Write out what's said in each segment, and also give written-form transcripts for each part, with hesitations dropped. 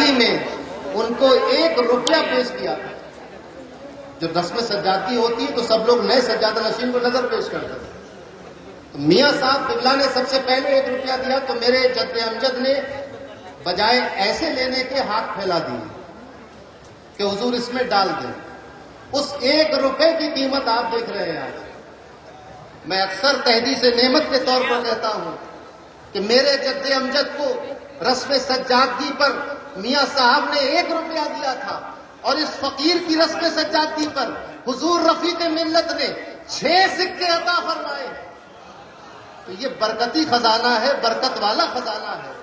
سجادگی میں ان کو 1 روپیہ پیش کیا تھا. جو رسم سجادگی ہوتی ہے تو سب لوگ نئے سجادہ نشین کو نظر پیش کرتے ہیں. تو میاں صاحب قبلہ نے سب سے پہلے 1 روپیہ دیا تو میرے جد امجد نے بجائے ایسے لینے کے ہاتھ پھیلا دیے کہ حضور اس میں ڈال دیں. اس 1 روپے کی قیمت آپ دیکھ رہے ہیں. آج میں اکثر تحدیث نعمت کے طور پر کہتا ہوں کہ میرے جد امجد کو رسم سجادگی پر میاں صاحب نے 1 روپیہ دیا تھا اور اس فقیر کی رسم سجادگی پر حضور رفیق ملت نے 6 سکے عطا فرمائے. تو یہ برکتی خزانہ ہے، برکت والا خزانہ ہے.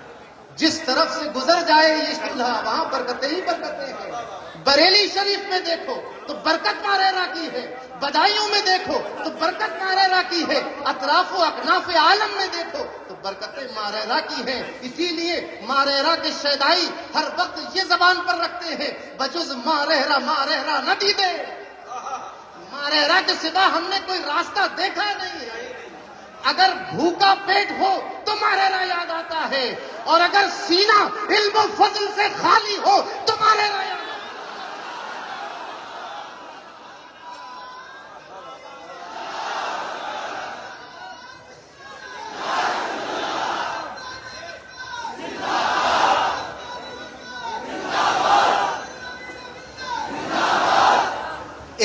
جس طرف سے گزر جائے یہ چولہا وہاں برکتیں ہی برکتیں ہیں. بریلی شریف میں دیکھو تو برکت ماریرا کی ہے، بدایوں میں دیکھو تو برکت ماریرا کی ہے، اطراف و اکناف عالم میں دیکھو تو برکتیں ماریرا کی ہیں. اسی لیے ماریرا کے شیدائی ہر وقت یہ زبان پر رکھتے ہیں، بجز ماریرا ماریرا نہ دیدے. ماریرا کے سوا ہم نے کوئی راستہ دیکھا نہیں ہے. اگر بھوکا پیٹ ہو تو ماریرا یاد آتا ہے، اور اگر سینہ علم و فضل سے خالی ہو تو ماریرا یاد آتا ہے.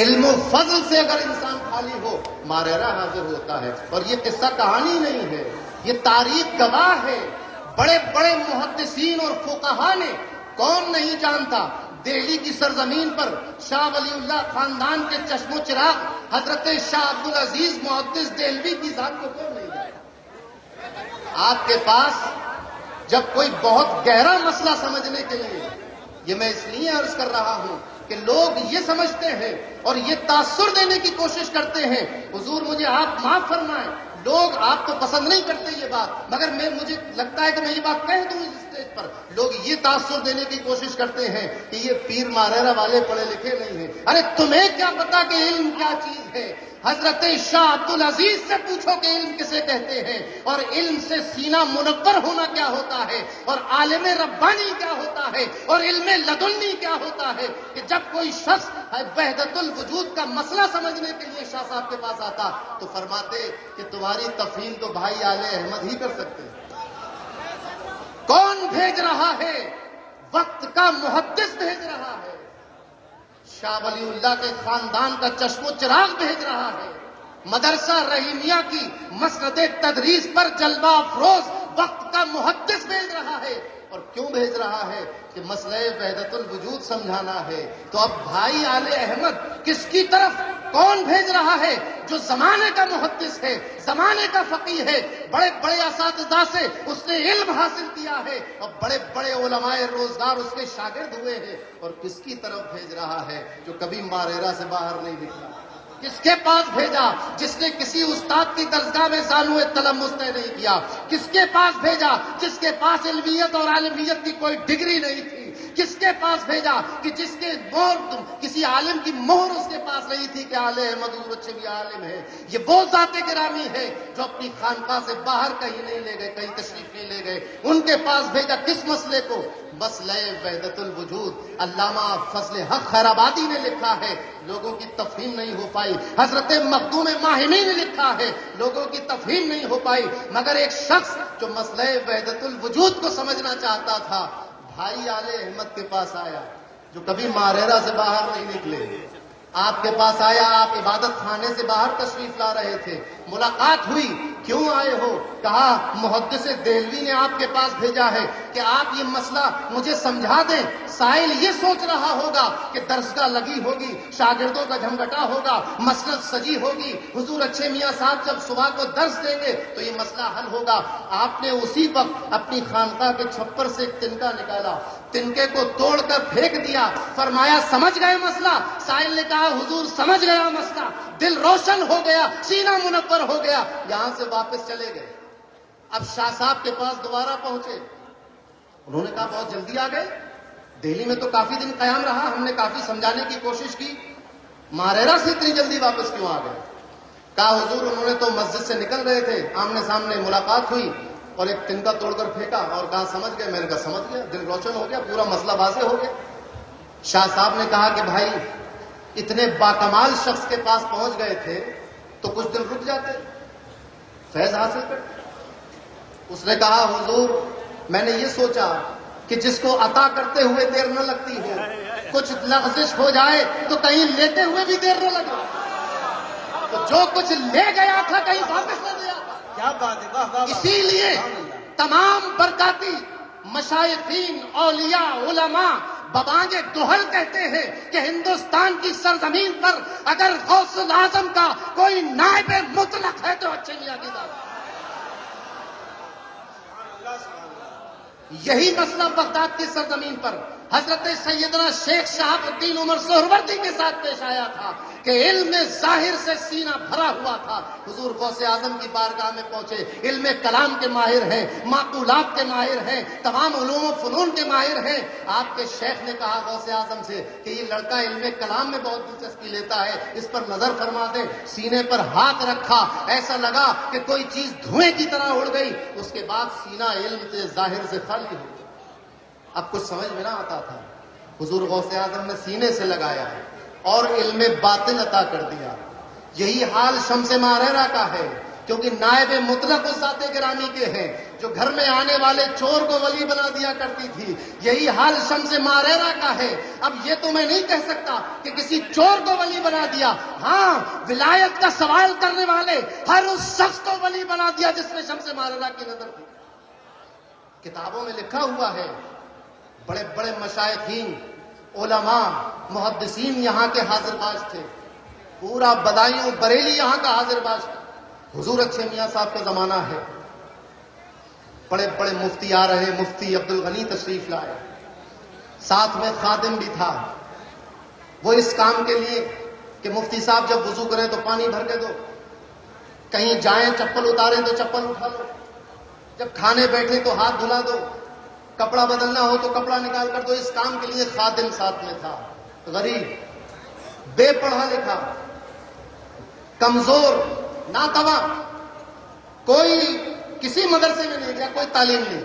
علم و فضل سے اگر انسان خالی ہو ماریرا حاضر ہوتا ہے. اور یہ قصہ کہانی نہیں ہے، یہ تاریخ گواہ ہے. بڑے بڑے محدثین اور فقہا نے، کون نہیں جانتا، دہلی کی سرزمین پر شاہ ولی اللہ خاندان کے چشم و چراغ حضرت شاہ عبدالعزیز محدث دہلوی کی ذات کو کون نہیں جانتا. آپ کے پاس جب کوئی بہت گہرا مسئلہ سمجھنے کے لیے، یہ میں اس لیے عرض کر رہا ہوں کہ لوگ یہ سمجھتے ہیں اور یہ تاثر دینے کی کوشش کرتے ہیں، حضور مجھے آپ معاف فرمائیں، لوگ آپ کو پسند نہیں کرتے یہ بات، مگر مجھے لگتا ہے کہ میں یہ بات کہہ دوں اس اسٹیج پر. لوگ یہ تاثر دینے کی کوشش کرتے ہیں کہ یہ پیر ماریرا والے پڑھے لکھے نہیں ہیں. ارے تمہیں کیا پتا کہ علم کیا چیز ہے؟ حضرت شاہ عبدالعزیز سے پوچھو کہ علم کسے کہتے ہیں، اور علم سے سینہ منور ہونا کیا ہوتا ہے، اور عالم ربانی کیا ہوتا ہے، اور علم لدنی کیا ہوتا ہے. کہ جب کوئی شخص وحدت الوجود کا مسئلہ سمجھنے کے لیے شاہ صاحب کے پاس آتا تو فرماتے کہ تمہاری تفہیم تو بھائی آل احمد ہی کر سکتے ہیں. کون بھیج رہا ہے؟ وقت کا محدث بھیج رہا ہے، شاہ ولی اللہ کے خاندان کا چشم و چراغ بھیج رہا ہے. مدرسہ رحیمیہ کی مسند تدریس پر جلوہ افروز وقت کا محدث بھیج رہا ہے. اور کیوں بھیج رہا ہے؟ کہ مسئلہ وحدت الوجود سمجھانا ہے. تو اب بھائی آل احمد کس کی طرف کون بھیج رہا ہے؟ جو زمانے کا محدث ہے، زمانے کا فقیہ ہے، بڑے بڑے اساتذہ سے اس نے علم حاصل کیا ہے، اور بڑے بڑے علماء روزگار اس کے شاگرد ہوئے ہیں. اور کس کی طرف بھیج رہا ہے؟ جو کبھی ماریرا سے باہر نہیں نکلا. کس کے پاس بھیجا؟ جس نے کسی استاد کی درسگاہ میں زانو تلمس نہیں کیا. کس کے پاس بھیجا؟ جس کے پاس علمیت اور عالمیت کی کوئی ڈگری نہیں تھی. کس کے پاس بھیجا؟ کہ جس کے مہر، کسی عالم کی مہر اس کے پاس نہیں تھی کہ آل احمد حضور اچھے بھی عالم ہے. یہ وہ ذات گرامی ہے جو اپنی خانقاہ سے باہر کہیں نہیں لے گئے، کہیں تشریف نہیں لے گئے. ان کے پاس بھیجا کس مسئلے کو؟ مسئلہ وحدت الوجود. علامہ فضل حق خیرآبادی نے لکھا ہے، لوگوں کی تفہیم نہیں ہو پائی. حضرت مخدوم ماہمی نے لکھا ہے، لوگوں کی تفہیم نہیں ہو پائی. مگر ایک شخص جو مسئلہ وحدت الوجود کو سمجھنا چاہتا تھا، بھائی آل احمد کے پاس آیا، جو کبھی ماریرا سے باہر نہیں نکلے. آپ کے پاس آیا، آپ عبادت خانے سے باہر تشریف لا رہے تھے، ملاقات ہوئی. کیوں آئے ہو؟ کہا محدث دہلوی نے آپ کے پاس بھیجا ہے کہ آپ یہ مسئلہ مجھے سمجھا دیں. سائل یہ سوچ رہا ہوگا کہ درسگاہ لگی ہوگی، شاگردوں کا جھمگٹا ہوگا، مسند سجی ہوگی، حضور اچھے میاں صاحب جب صبح کو درس دیں گے تو یہ مسئلہ حل ہوگا. آپ نے اسی وقت اپنی خانقاہ کے چھپر سے ایک تنکا نکالا، تنکے کو توڑ کر پھینک دیا، فرمایا سمجھ گئے مسئلہ؟ سائل نے کہا حضور سمجھ گیا مسئلہ، دل روشن ہو گیا، سینہ منور ہو گیا. یہاں سے واپس چلے گئے. اب شاہ صاحب کے پاس دوبارہ پہنچے. انہوں نے کہا بہت جلدی آ گئے، دہلی میں تو کافی دن قیام رہا، ہم نے کافی سمجھانے کی کوشش کی، ماریرا سے اتنی جلدی واپس کیوں آ گئے؟ کہا حضور انہوں نے تو مسجد سے نکل رہے تھے، آمنے سامنے ملاقات ہوئی، اور ایک تنکا توڑ کر پھینکا اور کہا سمجھ گئے. میں نے کہا سمجھ گیا, دل روشن ہو گیا, پورا مسئلہ واضح ہو گیا. شاہ صاحب نے کہا کہ بھائی اتنے باکمال شخص کے پاس پہنچ گئے تھے تو کچھ دن رک جاتے, فیض حاصل کرتے. اس نے کہا حضور میں نے یہ سوچا کہ جس کو عطا کرتے ہوئے دیر نہ لگتی ہو, کچھ لغزش ہو جائے تو کہیں لیتے ہوئے بھی دیر نہ لگے, تو جو کچھ لے گیا تھا کہیں واپس نہ دیا. کیا بات ہے, واہ واہ. اسی لیے تمام برکاتی مشائخین, اولیاء, علماء ببانگ دہل کہتے ہیں کہ ہندوستان کی سرزمین پر اگر غوث الاعظم کا کوئی نائب مطلق ہے تو اچھے میاں کی ذات. یہی مسئلہ بغداد کی سرزمین پر حضرت سیدنا شیخ شہاب الدین عمر سہروردی کے ساتھ پیش آیا تھا کہ علم ظاہر سے سینہ بھرا ہوا تھا. حضور غوث اعظم کی بارگاہ میں پہنچے, علم کلام کے ماہر ہیں, معقولات کے ماہر ہیں, تمام علوم و فنون کے ماہر ہیں. آپ کے شیخ نے کہا غوث اعظم سے کہ یہ لڑکا علم کلام میں بہت دلچسپی لیتا ہے, اس پر نظر فرما دیں. سینے پر ہاتھ رکھا, ایسا لگا کہ کوئی چیز دھوئیں کی طرح اڑ گئی. اس کے بعد سینہ علم سے ظاہر سے خالی ہو گیا. اب کچھ سمجھ میں نہ آتا تھا. حضور غوث اعظم نے سینے سے لگایا اور علم باطن عطا کر دیا. یہی حال شمس ماریرہ کا ہے, کیونکہ نائب مطلق اس ذات گرامی کے ہیں جو گھر میں آنے والے چور کو ولی بنا دیا کرتی تھی. یہی حال شمس ماریرہ کا ہے. اب یہ تو میں نہیں کہہ سکتا کہ کسی چور کو ولی بنا دیا, ہاں ولایت کا سوال کرنے والے ہر اس شخص کو ولی بنا دیا جس میں شمس ماریرہ کی نظر تھی. کتابوں میں لکھا ہوا ہے, بڑے بڑے مشائخین, علماء, محدثین یہاں کے حاضر باش تھے. پورا بدایوں بریلی یہاں کا حاضر باش تھا. حضور اچھے میاں صاحب کا زمانہ ہے, بڑے بڑے مفتی آ رہے. مفتی عبد الغنی تشریف لائے, ساتھ میں خادم بھی تھا. وہ اس کام کے لیے کہ مفتی صاحب جب وضو کریں تو پانی بھر کے دو, کہیں جائیں چپل اتاریں تو چپل اٹھا لو, جب کھانے بیٹھے تو ہاتھ دھلا دو, کپڑا بدلنا ہو تو کپڑا نکال کر دو. اس کام کے لیے خادم ساتھ میں تھا. غریب, بے پڑھا لکھا, کمزور, ناتواں, کوئی کسی مدرسے میں نہیں گیا, کوئی تعلیم نہیں,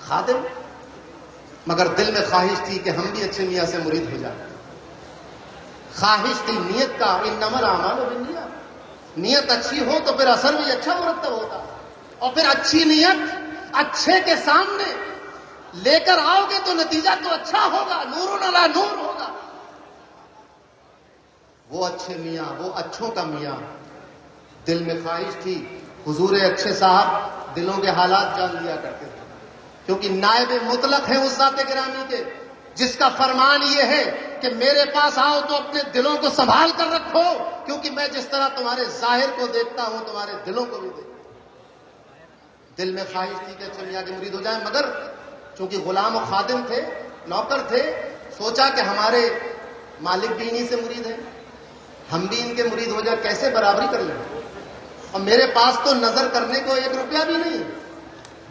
خادم. مگر دل میں خواہش تھی کہ ہم بھی اچھے میاں سے مرید ہو جائیں. خواہش تھی نیت کا, انما الاعمال بالنیات. نیت اچھی ہو تو پھر اثر بھی اچھا مرتب ہوتا, اور پھر اچھی نیت اچھے کے سامنے لے کر آؤ گے تو نتیجہ تو اچھا ہوگا, نور علی نور ہوگا. وہ اچھے میاں, وہ اچھوں کا میاں. دل میں خواہش تھی. حضور اچھے صاحب دلوں کے حالات جان لیا کرتے تھے, کیونکہ نائب مطلق ہیں اس ذات گرامی کے جس کا فرمان یہ ہے کہ میرے پاس آؤ تو اپنے دلوں کو سنبھال کر رکھو, کیونکہ میں جس طرح تمہارے ظاہر کو دیکھتا ہوں تمہارے دلوں کو بھی دیکھتا ہوں. دل میں خواہش تھی کہ اچھے میاں کے مرید ہو جائیں, مگر چونکہ غلام و خادم تھے, نوکر تھے, سوچا کہ ہمارے مالک بھی انہی سے مرید ہیں, ہم بھی ان کے مرید ہو جائیں, کیسے برابری کر لیں. اور میرے پاس تو نظر کرنے کو 1 روپیہ بھی نہیں.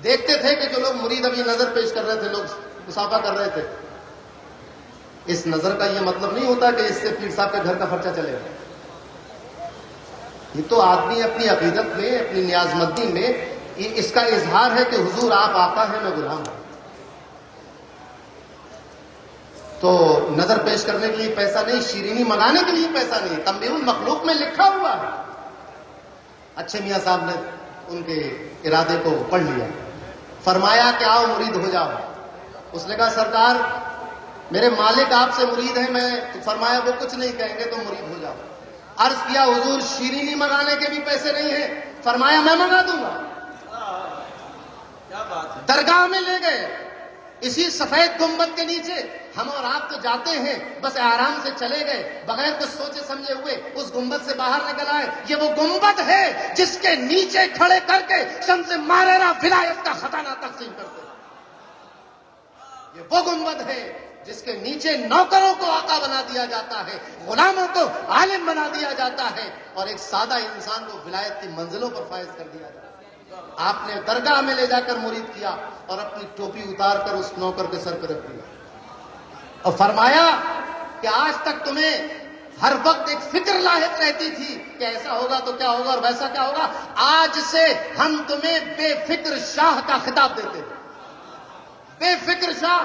دیکھتے تھے کہ جو لوگ مرید ابھی نظر پیش کر رہے تھے, لوگ مسافہ کر رہے تھے. اس نظر کا یہ مطلب نہیں ہوتا کہ اس سے پیر صاحب کے گھر کا خرچہ چلے گا. یہ تو آدمی اپنی عقیدت میں, اپنی نیاز مندی میں اس کا اظہار ہے کہ حضور آپ آقا ہیں, میں غلام ہوں. تو نظر پیش کرنے کے لیے پیسہ نہیں, شیرینی منگانے کے لیے پیسہ نہیں. تنبیہ المخلوق میں لکھا ہوا ہے. اچھے میاں صاحب نے ان کے ارادے کو پڑھ لیا, فرمایا کہ آؤ مرید ہو جاؤ. اس نے کہا سرکار میرے مالک آپ سے مرید ہیں. میں فرمایا وہ کچھ نہیں کہیں گے تو مرید ہو جاؤ. عرض کیا حضور شیرینی منگانے کے بھی پیسے نہیں ہیں. فرمایا میں منگا دوں گا. درگاہ میں لے گئے, اسی سفید گنبد کے نیچے. ہم اور آپ تو جاتے ہیں بس آرام سے چلے گئے, بغیر کچھ سوچے سمجھے ہوئے اس گنبد سے باہر نکل آئے. یہ وہ گنبد ہے جس کے نیچے کھڑے کر کے شمس ماریرہ ولایت کا خزانہ تقسیم کرتے. یہ وہ گنبد ہے جس کے نیچے نوکروں کو آقا بنا دیا جاتا ہے, غلاموں کو عالم بنا دیا جاتا ہے, اور ایک سادہ انسان کو ولایت کی منزلوں پر فائز کر دیا جاتا ہے. آپ نے درگاہ میں لے جا کر مرید کیا اور اپنی ٹوپی اتار کر اس نوکر کے سر پہ رکھ دیا, اور فرمایا کہ آج تک تمہیں ہر وقت ایک فکر لاحق رہتی تھی کہ ایسا ہوگا تو کیا ہوگا اور ویسا کیا ہوگا. آج سے ہم تمہیں بے فکر شاہ کا خطاب دیتے ہیں. بے فکر شاہ.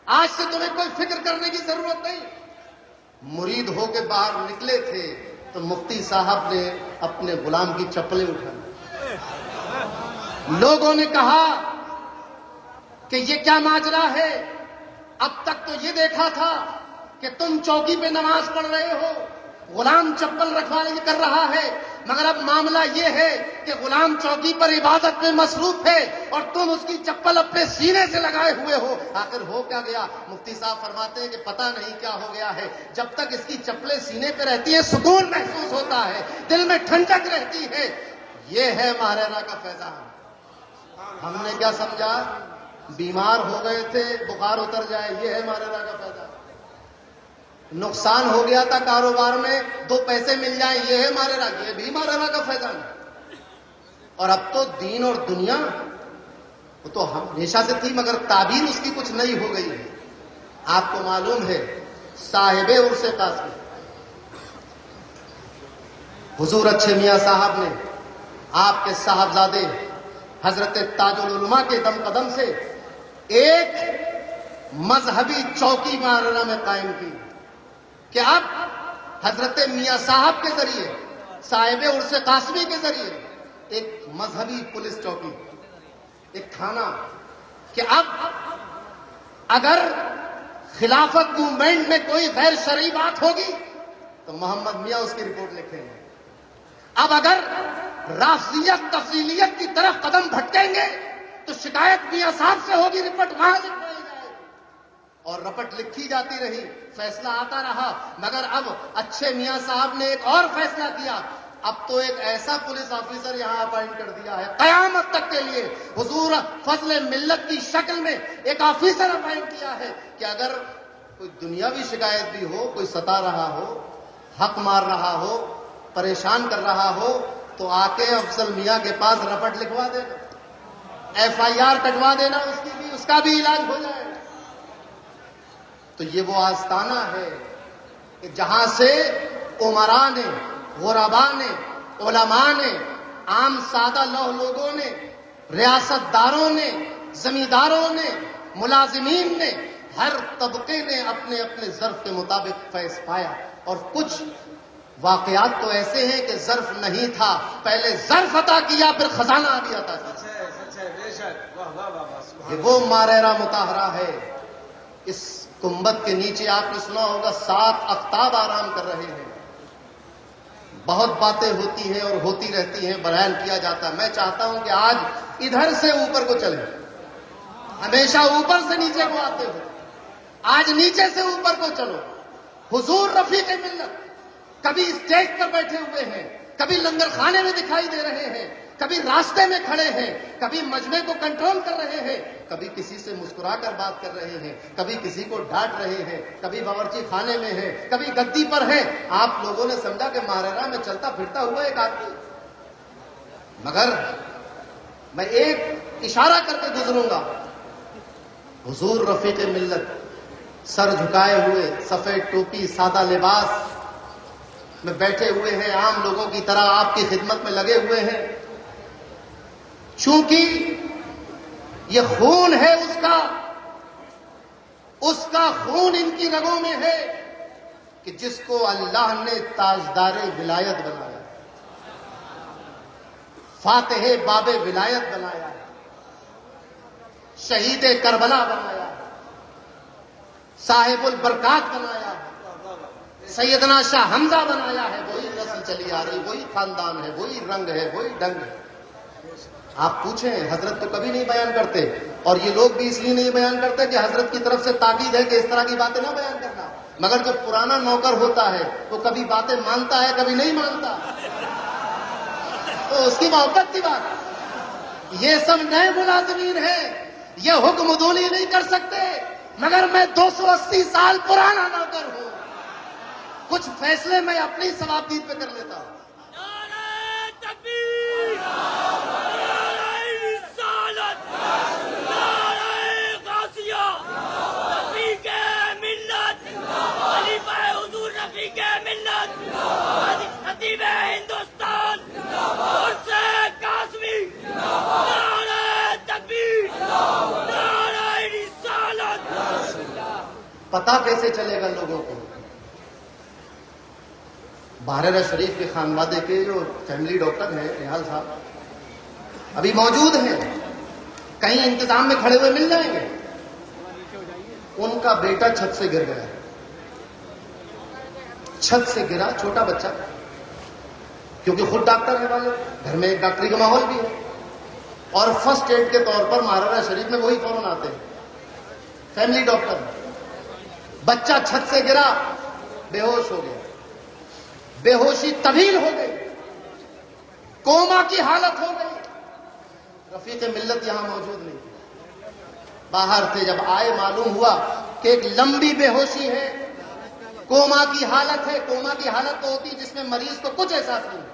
آج سے تمہیں کوئی فکر کرنے کی ضرورت نہیں. مرید ہو کے باہر نکلے تھے تو مفتی صاحب نے اپنے غلام کی چپلیں اٹھائی. لوگوں نے کہا کہ یہ کیا ماجرا ہے؟ اب تک تو یہ دیکھا تھا کہ تم چوکی پہ نماز پڑھ رہے ہو، غلام چپل رکھوانے کی کر رہا ہے، مگر اب معاملہ یہ ہے کہ غلام چوکی پر عبادت میں مصروف ہے اور تم اس کی چپل اپنے سینے سے لگائے ہوئے ہو. آخر ہو کیا گیا؟ مفتی صاحب فرماتے ہیں کہ پتہ نہیں کیا ہو گیا ہے. جب تک اس کی چپلیں سینے پہ رہتی ہیں سکون محسوس ہوتا ہے، دل میں ٹھنڈک رہتی ہے. یہ ہے ماہرہ کا فیضان. ہم نے کیا سمجھا؟ بیمار ہو گئے تھے بخار اتر جائے. یہ ہے ماہرہ کا فیضان. نقصان ہو گیا تھا کاروبار میں 2 پیسے مل جائیں. یہ ہے ماہرہ. یہ بھی ماہرہ کا فیضان ہے. اور اب تو دین اور دنیا وہ تو ہمیشہ سے تھی مگر تعبیر اس کی کچھ نئی ہو گئی ہے. آپ کو معلوم ہے صاحب عرس قاسمی حضور اچھے میاں صاحب نے آپ کے صاحبزادے حضرت تاج العلماء کے دم قدم سے ایک مذہبی چوکی ماہرہ میں قائم کی کہ اب حضرت میاں صاحب کے ذریعے صاحب عرس قاسمی کے ذریعے ایک مذہبی پولیس چوکی، ایک تھانہ، کہ اب اگر خلافت موومنٹ میں کوئی غیر شرعی بات ہوگی تو محمد میاں اس کی رپورٹ لکھیں گے. اب اگر رافضیت تفضیلیت کی طرف قدم بھٹکیں گے تو شکایت میاں صاحب سے ہوگی، رپورٹ وہاں لکھوائی جائے گی. اور رپٹ لکھی جاتی رہی، فیصلہ آتا رہا. مگر اب اچھے میاں صاحب نے ایک اور فیصلہ کیا. اب تو ایک ایسا پولیس آفیسر یہاں اپائنٹ کر دیا ہے قیامت تک کے لیے. حضور فضل ملت کی شکل میں ایک آفیسر اپائنٹ کیا ہے کہ اگر کوئی دنیاوی شکایت بھی ہو، کوئی ستا رہا ہو، حق مار رہا ہو، پریشان کر رہا ہو، تو آ کے افضل میاں کے پاس رپٹ لکھوا دینا، FIR کٹوا دینا، اس کی بھی، اس کا بھی علاج ہو جائے. تو یہ وہ آستانہ ہے کہ جہاں سے عمراء نے، غرباء نے، علماء نے، عام سادہ لوگوں نے، ریاست داروں نے، زمینداروں نے، ملازمین نے، ہر طبقے نے اپنے اپنے ظرف کے مطابق فیض پایا. اور کچھ واقعات تو ایسے ہیں کہ ظرف نہیں تھا، پہلے ظرف عطا کیا پھر خزانہ بھی عطا کیا. یہ وہ ماہرہ مطہرہ ہے. اس گنبد کے نیچے آپ نے سنا ہوگا 7 اقطاب آرام کر رہے ہیں. بہت باتیں ہوتی ہیں اور ہوتی رہتی ہیں، بیان کیا جاتا ہے. میں چاہتا ہوں کہ آج ادھر سے اوپر کو چلیں. ہمیشہ اوپر سے نیچے کو آتے ہو، آج نیچے سے اوپر کو چلو. حضور رفیق ملت کبھی اسٹیج پر بیٹھے ہوئے ہیں، کبھی لنگر خانے میں دکھائی دے رہے ہیں، کبھی راستے میں کھڑے ہیں، کبھی مجمع کو کنٹرول کر رہے ہیں، کبھی کسی سے مسکرا کر بات کر رہے ہیں، کبھی کسی کو ڈانٹ رہے ہیں، کبھی باورچی خانے میں ہیں، کبھی گدی پر ہیں. آپ لوگوں نے سمجھا کہ ماہرہ میں چلتا پھرتا ہوا ایک آدمی. مگر میں ایک اشارہ کر کے گزروں گا. حضور رفیق ملت سر جھکائے ہوئے، سفید ٹوپی، سادہ لباس میں بیٹھے ہوئے ہیں، عام لوگوں کی طرح آپ کی خدمت میں لگے ہوئے ہیں. چونکہ یہ خون ہے اس کا خون ان کی رگوں میں ہے کہ جس کو اللہ نے تاجدار ولایت بنایا، فاتح باب ولایت بنایا، شہید کربلا بنایا، صاحب البرکات بنایا، سیدنا شاہ حمزہ بنایا ہے. وہی نسل چلی آ رہی، وہی خاندان ہے، وہی رنگ ہے، وہی ڈنگ ہے. آپ پوچھیں، حضرت تو کبھی نہیں بیان کرتے، اور یہ لوگ بھی اس لیے نہیں بیان کرتے کہ حضرت کی طرف سے تاکید ہے کہ اس طرح کی باتیں نہ بیان کرنا. مگر جو پرانا نوکر ہوتا ہے وہ کبھی باتیں مانتا ہے، کبھی نہیں مانتا، تو اس کی محبت کی بات. یہ سب نئے ملازمین ہیں، یہ حکم عدولی نہیں کر سکتے، مگر میں 280 سال پرانا نوکر ہوں. کچھ فیصلے میں اپنی ثوابدید پہ کر لیتا ہوں. نعرہ تکبیر، نعرہ رسالت، نعرہ غازیہ، رفیق ملت، خلیفہ حضور رفیق پتہ کیسے چلے گا لوگوں کو؟ بحیرہ شریف کے خانوادے کے جو فیملی ڈاکٹر ہیں نہال صاحب ابھی موجود ہیں، کہیں انتظام میں کھڑے ہوئے مل جائیں گے. ان کا بیٹا چھت سے گر گیا، چھت سے گرا، چھوٹا بچہ، کیونکہ خود ڈاکٹر ہے والے، گھر میں ایک ڈاکٹری کا ماحول بھی ہے، اور فرسٹ ایڈ کے طور پر مہاراجہ شریف میں وہی فوراً آتے ہیں، فیملی ڈاکٹر. بچہ چھت سے گرا، بے ہوش ہو گیا، بے ہوشی طویل ہو گئی، کوما کی حالت ہو گئی. رفیق ملت یہاں موجود نہیں تھے، باہر تھے. جب آئے معلوم ہوا کہ ایک لمبی بے ہوشی ہے، کوما کی حالت ہے. کوما کی حالت تو ہوتی جس میں مریض کو کچھ احساس نہیں،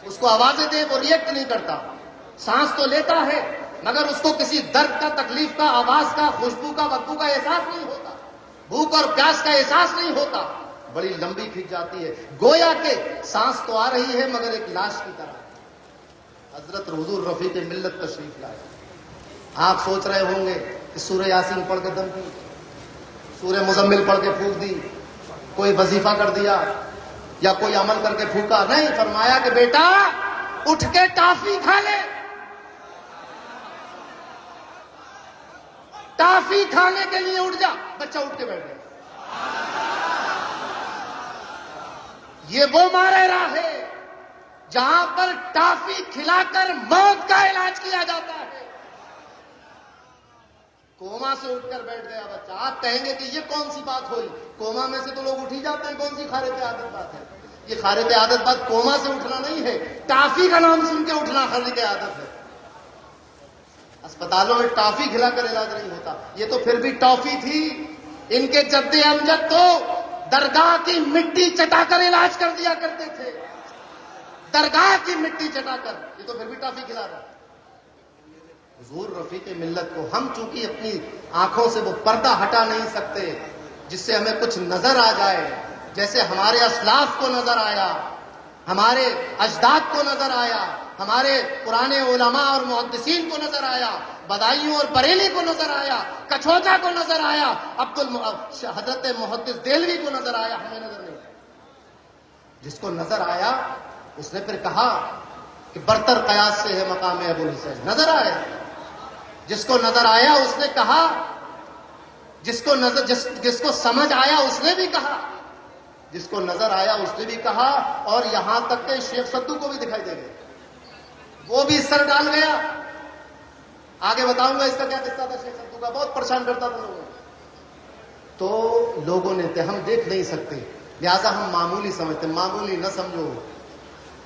اس کو آوازیں دے وہ ریئیکٹ نہیں کرتا، سانس تو لیتا ہے مگر اس کو کسی درد کا، تکلیف کا، آواز کا، خوشبو کا، بدبو کا احساس نہیں ہوتا، بھوک اور پیاس کا احساس نہیں ہوتا. بڑی لمبی کھنچ جاتی ہے، گویا کہ سانس تو آ رہی ہے مگر ایک لاش کی طرح. حضرت حضور رفیق ملت تشریف لائے. آپ سوچ رہے ہوں گے کہ سورہ یاسین پڑھ کے دم کی، سورہ مزمل پڑھ کے پھونک دی، کوئی وظیفہ کر دیا یا کوئی عمل کر کے پھونکا. نہیں، فرمایا کہ بیٹا اٹھ کے ٹافی کھا لے. ٹافی کھانے کے لیے اٹھ جا. بچہ اٹھ کے بیٹھ گیا. یہ وہ مارے ہے جہاں پر ٹافی کھلا کر موت کا علاج کیا جاتا ہے. کوما سے اٹھ کر بیٹھ گیا بچہ. آپ کہیں گے کہ یہ کون سی بات ہوئی؟ کوما میں سے تو لوگ اٹھ ہی جاتے ہیں، کون سی خارق عادت بات ہے؟ یہ خارق عادت بات کوما سے اٹھنا نہیں ہے، ٹافی کا نام سن کے اٹھنا خارق عادت ہے. اسپتالوں میں ٹافی کھلا کر علاج نہیں ہوتا. یہ تو پھر بھی ٹافی تھی. ان کے جد امجد تو درگاہ کی مٹی چٹا کر علاج کر دیا کرتے تھے، درگاہ کی مٹی چٹا کر. یہ تو پھر بھی ٹافی کھلا رہا ہے. حضور رفیق ملت کو ہم چونکہ اپنی آنکھوں سے وہ پردہ ہٹا نہیں سکتے جس سے ہمیں کچھ نظر آ جائے، جیسے ہمارے اسلاف کو نظر آیا، ہمارے اجداد کو نظر آیا، ہمارے پرانے علماء اور محدثین کو نظر آیا، بدائیوں اور بریلی کو نظر آیا، کچھوچا کو نظر آیا، حضرت محدث دہلوی کو نظر آیا. ہمیں نظر نہیں. جس کو نظر آیا اس نے پھر کہا کہ برتر قیاس سے ہے مقام ابو الحسین. نظر آیا. جس کو نظر آیا اس نے کہا، جس کو سمجھ آیا اس نے بھی کہا، جس کو نظر آیا اس نے بھی کہا. اور یہاں تک کہ شیخ سدو کو بھی دکھائی دے گئے، وہ بھی سر ڈال گیا. آگے بتاؤں گا اس کا کیا قصہ تھا. شیخ سدو کا بہت پریشان کرتا تھا لوگوں. تو لوگوں نے ہم دیکھ نہیں سکتے لہذا ہم معمولی سمجھتے. معمولی نہ سمجھو،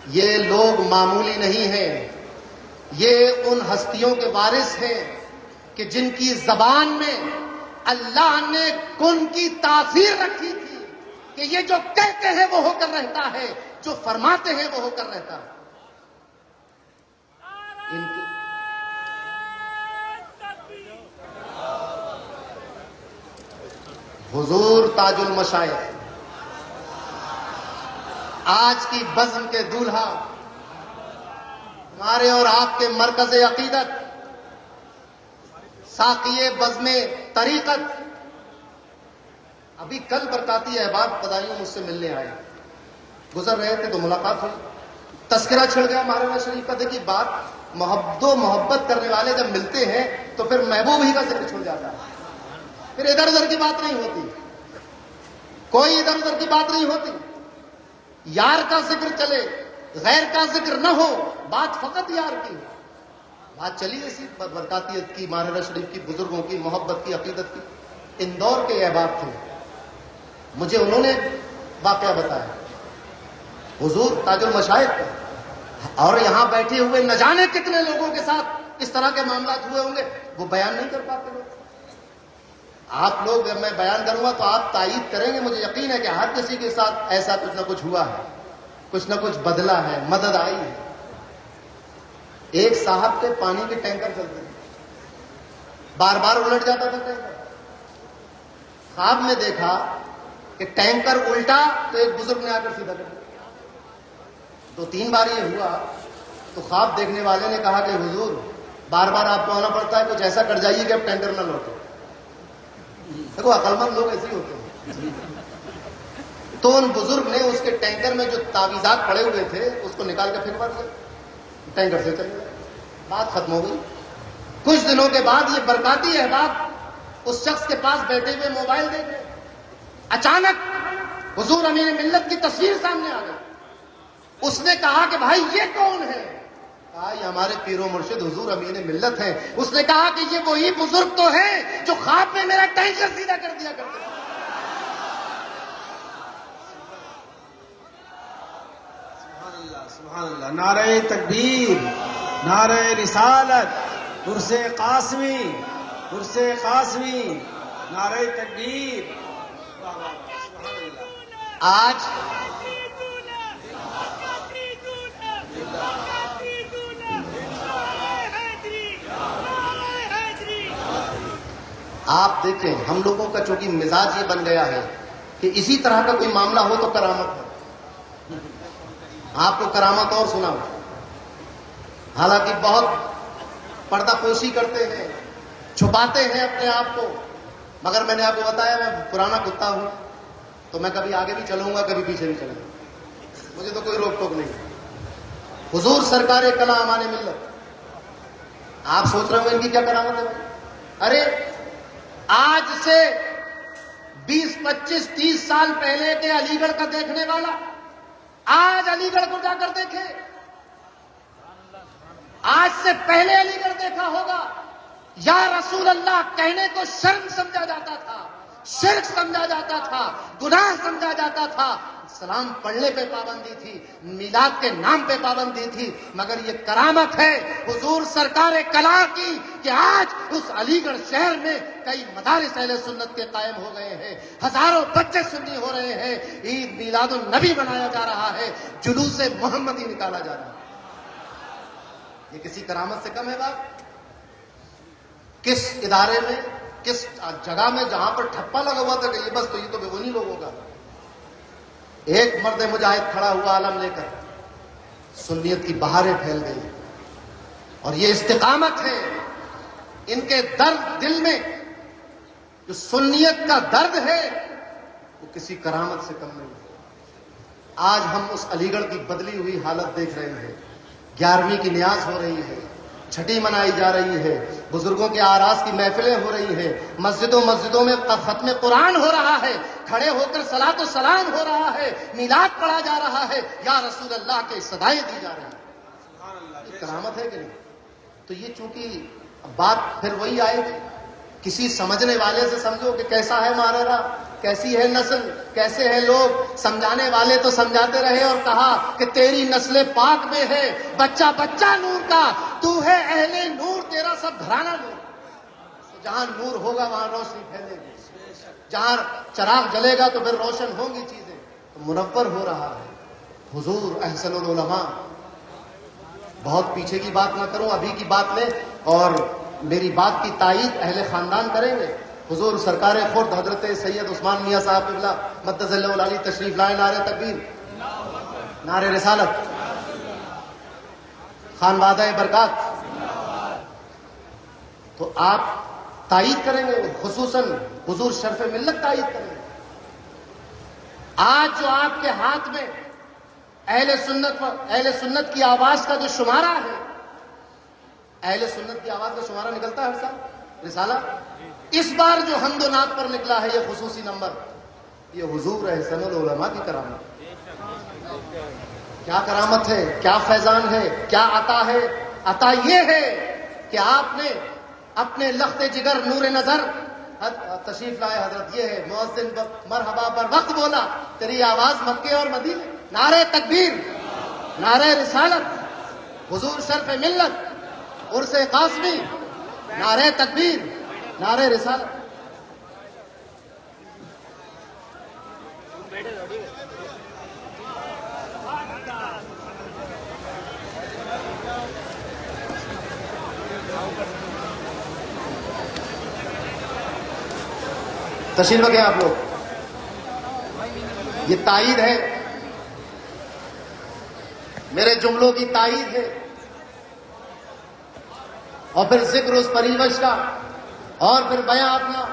یہ لوگ معمولی نہیں ہیں. یہ ان ہستیوں کے وارث ہیں کہ جن کی زبان میں اللہ نے کن کی تاثیر رکھی تھی کہ یہ جو کہتے ہیں وہ ہو کر رہتا ہے، جو فرماتے ہیں وہ ہو کر رہتا ہے. حضور تاج المشائخ، آج کی بزم کے دولہا، ہمارے اور آپ کے مرکز عقیدت، ساقی بزم طریقت. ابھی کل برکاتی احباب بدائیوں مجھ سے ملنے آئے، گزر رہے تھے تو ملاقات ہوئی، تذکرہ چھڑ گیا مہاراجہ شریف کا. دیکھیے بات، محبت کرنے والے جب ملتے ہیں تو پھر محبوب ہی کا ذکر چھوڑ جاتا ہے، پھر ادھر ادھر کی بات نہیں ہوتی، کوئی ادھر ادھر کی بات نہیں ہوتی. یار کا ذکر چلے، غیر کا ذکر نہ ہو، بات فقط یار کی. بات چلی اسی برکاتیت کی، مہاراجہ شریف کی، بزرگوں کی، محبت کی، عقیدت کی. اندور کے احباب تھے، مجھے انہوں نے واقعہ بتایا حضور تاج المشائخ کا. اور یہاں بیٹھے ہوئے نہ جانے کتنے لوگوں کے ساتھ اس طرح کے معاملات ہوئے ہوں گے، وہ بیان نہیں کر پاتے لوگ. آپ لوگ، جب میں بیان کروں گا تو آپ تائید کریں گے. مجھے یقین ہے کہ ہر کسی کے ساتھ ایسا کچھ نہ کچھ ہوا ہے، کچھ نہ کچھ بدلا ہے، مدد آئی ہے. ایک صاحب کے پانی کے ٹینکر چلتے تھے، بار بار الٹ جاتا تھا ٹینکر. خواب میں دیکھا کہ ٹینکر الٹا تو ایک بزرگ نے آ کر سیدھا کر دیا. 2-3 بار یہ ہوا تو خواب دیکھنے والے نے کہا کہ حضور بار بار آپ کو آنا پڑتا ہے، کچھ ایسا کر جائیے کہ اب ٹینکر نہ لوٹے. دیکھو عقل مند لوگ ایسے ہی ہوتے ہیں. تو ان بزرگ نے اس کے ٹینکر میں جو تعویذات پڑے ہوئے تھے اس کو نکال کے پھینکوا دیا, ٹینکر سے چلے گئے, بات ختم ہو گئی. کچھ دنوں کے بعد یہ برکاتی احباب اس شخص کے پاس بیٹھے ہوئے موبائل دیکھ رہے, اچانک حضور امین ملت کی تصویر سامنے آ گئی. اس نے کہا کہ بھائی یہ کون ہے؟ کہا یہ ہمارے پیر و مرشد حضور امین ملت ہیں. اس نے کہا کہ یہ وہی بزرگ تو ہیں جو خواب میں میرا ٹینکر سیدھا کر دیا کرتے تھے. سبحان اللہ. نعرہ تکبیر, نعرہ رسالت, عرس قاسمی, عرس قاسمی, نعرہ تکبیر. آج آپ دیکھیں ہم لوگوں کا چونکہ مزاج یہ بن گیا ہے کہ اسی طرح کا کوئی معاملہ ہو تو کرامت ہے. آپ کو کرامت اور سنا ہو, حالانکہ بہت پردہ پوشی کرتے ہیں, چھپاتے ہیں اپنے آپ کو. مگر میں نے آپ کو بتایا میں پرانا کتا ہوں, تو میں کبھی آگے بھی چلوں گا کبھی پیچھے بھی چلوں گا, مجھے تو کوئی روک ٹوک نہیں. حضور سرکار کلام امان ملت, آپ سوچ رہے ہو ان کی کیا کرامت ہے؟ ارے آج سے 20, 25, 30 سال پہلے کے علی گڑھ کا دیکھنے والا آج علی گڑھ کو جا کر دیکھے. آج سے پہلے علی گڑھ دیکھا ہوگا. یا رسول اللہ کہنے کو شرم سمجھا جاتا تھا, شرک سمجھا جاتا تھا, گناہ سمجھا جاتا تھا. سلام پڑھنے پہ پابندی تھی, میلاد کے نام پہ پابندی تھی. مگر یہ کرامت ہے حضور سرکار کلا کی کہ آج اس علی گڑھ شہر میں کئی مدارس اہل سنت کے قائم ہو گئے ہیں, ہزاروں بچے سنی ہو رہے ہیں, عید میلاد النبی منایا جا رہا ہے, جلوس محمدی نکالا جا رہا ہے. یہ کسی کرامت سے کم ہے بات؟ کس ادارے میں, کس جگہ میں جہاں پر ٹھپا لگا ہوا تھا کہ یہ بس تو یہ تو بے انہی لوگوں کا. ایک مرد مجاہد کھڑا ہوا عالم لے کر, سنیت کی بہاریں پھیل گئی. اور یہ استقامت ہے ان کے درد دل میں, جو سنیت کا درد ہے وہ کسی کرامت سے کم نہیں. آج ہم اس علی گڑھ کی بدلی ہوئی حالت دیکھ رہے ہیں. 11ویں کی نیاز ہو رہی ہے, چھٹی منائی جا رہی ہے, بزرگوں کے آراز کی محفلیں ہو رہی ہیں, مسجدوں میں ختم قرآن ہو رہا ہے, کھڑے ہو کر صلاۃ و سلام ہو رہا ہے, میلاد پڑھا جا رہا ہے, یا رسول اللہ کے صدائیں دی جا رہی ہیں. یہ کرامت ہے کہ نہیں؟ تو یہ چونکہ بات پھر وہی آئے گی, کسی سمجھنے والے سے سمجھو کہ کیسا ہے ماررا, کیسی ہے نسل, کیسے ہیں لوگ. سمجھانے والے تو سمجھاتے رہے اور کہا کہ تیری نسل پاک میں ہے, بچہ بچہ نور کا, تو ہے اہل نور, تیرا سب گھرانہ نور. جہاں نور ہوگا وہاں روشنی پھیلے گی, جہاں چراغ جلے گا تو پھر روشن ہوں گی چیزیں. تو منور ہو رہا ہے. حضور احسن العلماء, بہت پیچھے کی بات نہ کروں, ابھی کی بات لیں اور میری بات کی تائید اہل خاندان کریں گے. حضور سرکار خرد حضرت سید عثمان میاں صاحب قبلہ مدظ اللہ العلی تشریف لائے. نعرہ تکبیر, نعرہ رسالت, خانوادہ برکات. تو آپ تائید کریں گے, خصوصاً حضور شرف ملت تائید کریں گے. آج جو آپ کے ہاتھ میں اہل سنت کی آواز کا جو شمارہ ہے, اہل سنت کی آواز کا شمارہ نکلتا ہے ہر سال رسالہ, اس بار جو حمد و نعت پر نکلا ہے یہ خصوصی نمبر, یہ حضور احسن العلماء کی کرامت. کیا کرامت ہے, کیا فیضان ہے, کیا عطا ہے؟ عطا یہ ہے کہ آپ نے اپنے لخت جگر نور نظر تشریف لائے حضرت. یہ ہے مؤذن مرحبا پر وقت بولا, تیری آواز مکے اور مدینے. نعرہ تکبیر, نعرہ رسالت, حضور شرف ملت, عرس قاسمی, نعرہ تکبیر, نعرہ رسالت. تشریف رکھیں آپ لوگ. یہ تائید ہے, میرے جملوں کی تائید ہے. اور پھر ذکر اس پریوش کا, اور پھر بیان اپنا.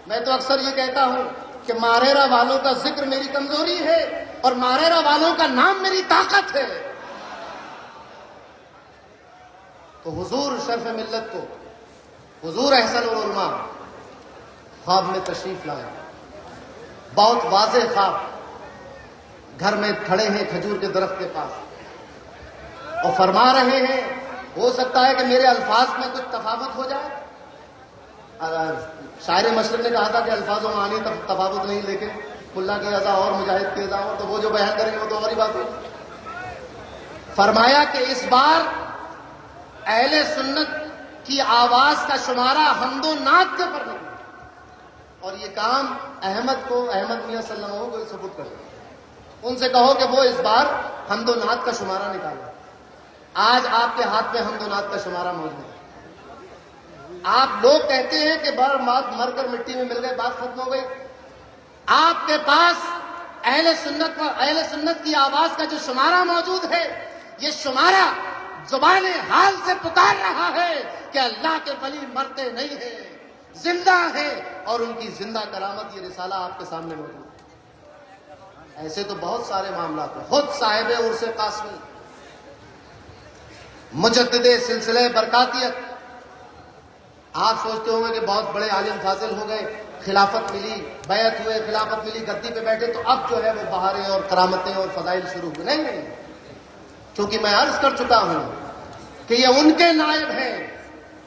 میں تو اکثر یہ کہتا ہوں کہ ماریرا والوں کا ذکر میری کمزوری ہے اور ماریرا والوں کا نام میری طاقت ہے. تو حضور شرف ملت کو، حضور احسن العلماء خواب میں تشریف لائے، بہت واضح خواب. گھر میں کھڑے ہیں کھجور کے درخت کے پاس اور فرما رہے ہیں، ہو سکتا ہے کہ میرے الفاظ میں کچھ تفاوت ہو جائے. شاعر مشرق نے کہا تھا کہ الفاظوں میں آنی تفاوت نہیں، لیکن ملا کی اذا اور مجاہد کی اذا اور، تو وہ جو بیان کریں گے وہ تو اور ہی بات ہوگی. فرمایا کہ اس بار اہل سنت کی آواز کا شمارہ حمد و نعت کے پر نہیں، اور یہ کام احمد میاں صلی اللہ علیہ وسلم کو ثبوت کر دیں. ان سے کہو کہ وہ اس بار حمد و نعت کا شمارہ نکالے. آج آپ کے ہاتھ میں حمد و نعت کا شمارہ موجود ہے. آپ لوگ کہتے ہیں کہ مر کر مٹی میں مل گئے، بات ختم ہو گئی. آپ کے پاس اہل سنت کی آواز کا جو شمارہ موجود ہے، یہ شمارہ زبان حال سے پکار رہا ہے کہ اللہ کے ولی مرتے نہیں ہیں، زندہ ہیں، اور ان کی زندہ کرامت یہ رسالہ آپ کے سامنے موجود ہے. ایسے تو بہت سارے معاملات ہیں. خود صاحب عرس قاسمی، مجدد سلسلہ برکاتیت، آپ سوچتے ہوں گے کہ بہت بڑے عالم فاضل ہو گئے، خلافت ملی، بیعت ہوئے، خلافت ملی، گدی پہ بیٹھے تو اب جو ہے وہ بہاریں اور کرامتیں اور فضائل شروع ہوئے. نہیں، چونکہ میں عرض کر چکا ہوں کہ یہ ان کے نائب ہیں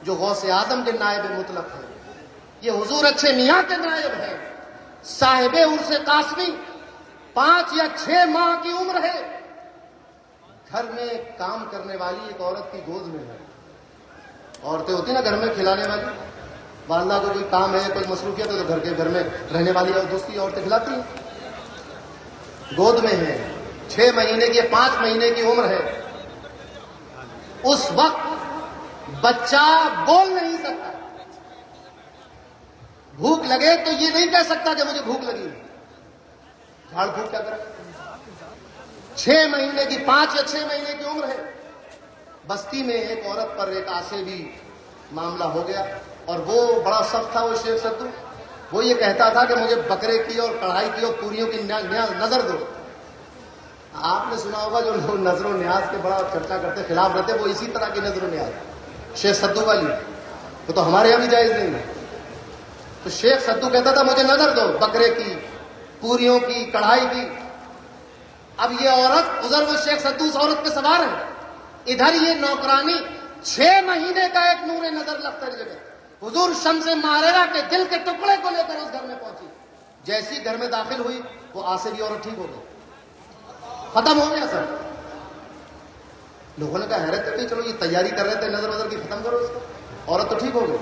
جو غوث اعظم کے نائب مطلق ہیں. یہ حضور اچھے میاں کے نائب ہیں. صاحب عرس قاسمی 5 یا 6 ماہ کی عمر ہے، گھر میں کام کرنے والی ایک عورت کی گود میں ہے. عورتیں ہوتی نا گھر میں کھلانے والی، والدہ کو کوئی کام ہے، کوئی مصروفیت ہے تو گھر میں رہنے والی اور دوسری عورتیں کھلاتی ہیں. گود میں ہے، 6 مہینے کی 5 مہینے کی عمر ہے. اس وقت بچہ بول نہیں سکتا، بھوک لگے تو یہ نہیں کہہ سکتا کہ مجھے بھوک لگی. جھاڑ پھوک کیا کرے. 6 مہینے کی 5 یا 6 مہینے کی عمر ہے. بستی میں ایک عورت پر ایک عصبی معاملہ ہو گیا، اور وہ بڑا سخت تھا. وہ شیخ سدو، وہ یہ کہتا تھا کہ مجھے بکرے کی اور کڑھائی کی اور پوریوں کی نظر دو. آپ نے سنا ہوگا جو لوگ نظر و نیاز کے بڑا چرچا کرتے خلاف رہتے، وہ اسی طرح کی نظر و نیاز شیخ سدو والی، وہ تو ہمارے یہاں بھی جائز نہیں ہے. تو شیخ سدو کہتا تھا مجھے نظر دو، بکرے کی، پوریوں کی، کڑھائی کی. اب یہ عورت، ادھر وہ شیخ سدو اس عورت پہ سوار ہے، ادھر یہ نوکرانی 6 مہینے کا ایک نور نظر لختر جگہ. حضور شمس ماریرا کے دل کے ٹکڑے کو لے کر اس گھر میں پہنچی. جیسی گھر میں داخل ہوئی وہ عاصبی عورت ٹھیک ہو گئی، ختم ہو گیا. سر لوگوں نے کہا حیرت ہے کہ چلو یہ تیاری کر رہے تھے نظر وظر کی، ختم کرو اس کو. عورت تو ٹھیک ہو گئی.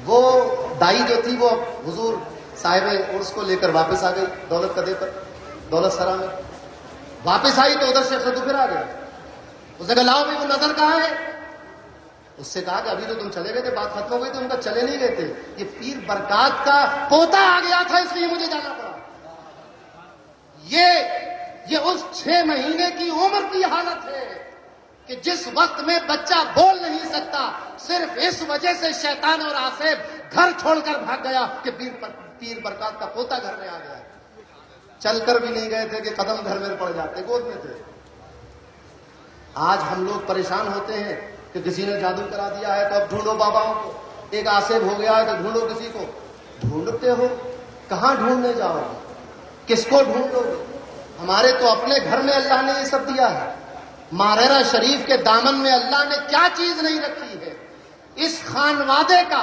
وہ دائی جو تھی وہ حضور صاحب عرس کو لے کر واپس آ گئی دولت قدے پر، دولت سرا میں. واپس آئی تو ادھر شیخ سدو پھر آ گئے. اس نے کہا لاؤ بھی وہ نظر کہاں ہے. اس سے کہا کہ ابھی تو تم چلے گئے تھے، بات ختم ہو گئی. تو ان کا چلے نہیں گئے تھے، یہ پیر برکات کا پوتا آ گیا تھا اس لیے مجھے جانا پڑا. یہ اس 6 مہینے کی عمر کی حالت ہے کہ جس وقت میں بچہ بول نہیں سکتا، صرف اس وجہ سے شیطان اور آصف گھر چھوڑ کر بھاگ گیا کہ پیر برکات کا پوتا گھر میں آ گیا. چل کر بھی نہیں گئے تھے کہ قدم گھر میں پڑ جاتے، گود میں تھے. آج ہم لوگ پریشان ہوتے ہیں کہ کسی نے جادو کرا دیا ہے تو اب ڈھونڈو باباؤں کو. ایک آصف ہو گیا ہے تو ڈھونڈو کسی کو. ڈھونڈتے ہو کہاں ڈھونڈنے جاؤ گے، کس کو ڈھونڈو گے؟ ہمارے تو اپنے گھر میں اللہ نے یہ سب دیا ہے. ماریرا شریف کے دامن میں اللہ نے کیا چیز نہیں رکھی ہے. اس خانوادے کا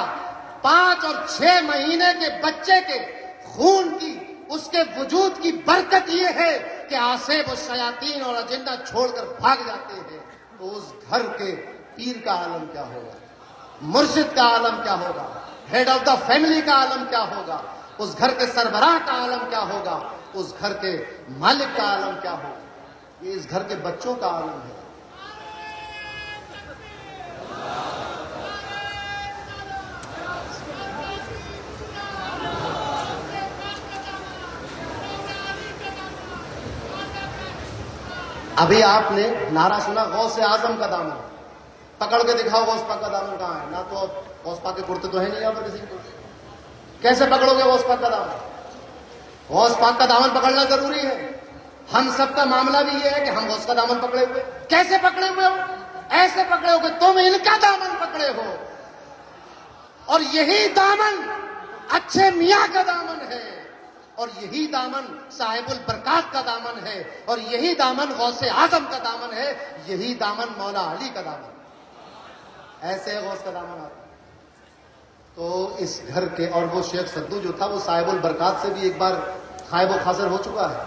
5 اور 6 مہینے کے بچے کے خون کی، اس کے وجود کی برکت یہ ہے کہ آصف و شیاطین اور اجنہ چھوڑ کر بھاگ جاتے ہیں. تو اس گھر کے پیر کا عالم کیا ہوگا، مرشد کا عالم کیا ہوگا، ہیڈ آف دا فیملی کا عالم کیا ہوگا، اس گھر کے سربراہ کا عالم کیا ہوگا، اس گھر کے مالک کا عالم کیا ہوگا. یہ اس گھر کے بچوں کا عالم ہے. ابھی آپ نے نعرہ سنا غوث اعظم کا دامن، پکڑ کے دکھاؤ غوث پاک کا دامن کہاں ہے. نہ تو غوث پاک کے کرتے تو ہے نہیں یہاں پر کسی کو. کیسے پکڑو گے غوث پاک کا دامن؟ غوث پاک کا دامن پکڑنا ضروری ہے. ہم سب کا معاملہ بھی یہ ہے کہ ہم غوث کا دامن پکڑے ہوئے. کیسے پکڑے ہوئے ہو؟ ایسے پکڑے ہو کہ تم ان کا دامن پکڑے ہو. اور یہی دامن اچھے میاں کا دامن ہے, اور یہی دامن صاحب البرکات کا دامن ہے, اور یہی دامن غوث اعظم کا دامن ہے, یہی دامن مولا علی کا دامن. ایسے غوث کا دامن آتا. تو اس گھر کے, اور وہ شیخ سدو جو تھا وہ صاحب البرکات سے بھی ایک بار خائب و خاصر ہو چکا ہے.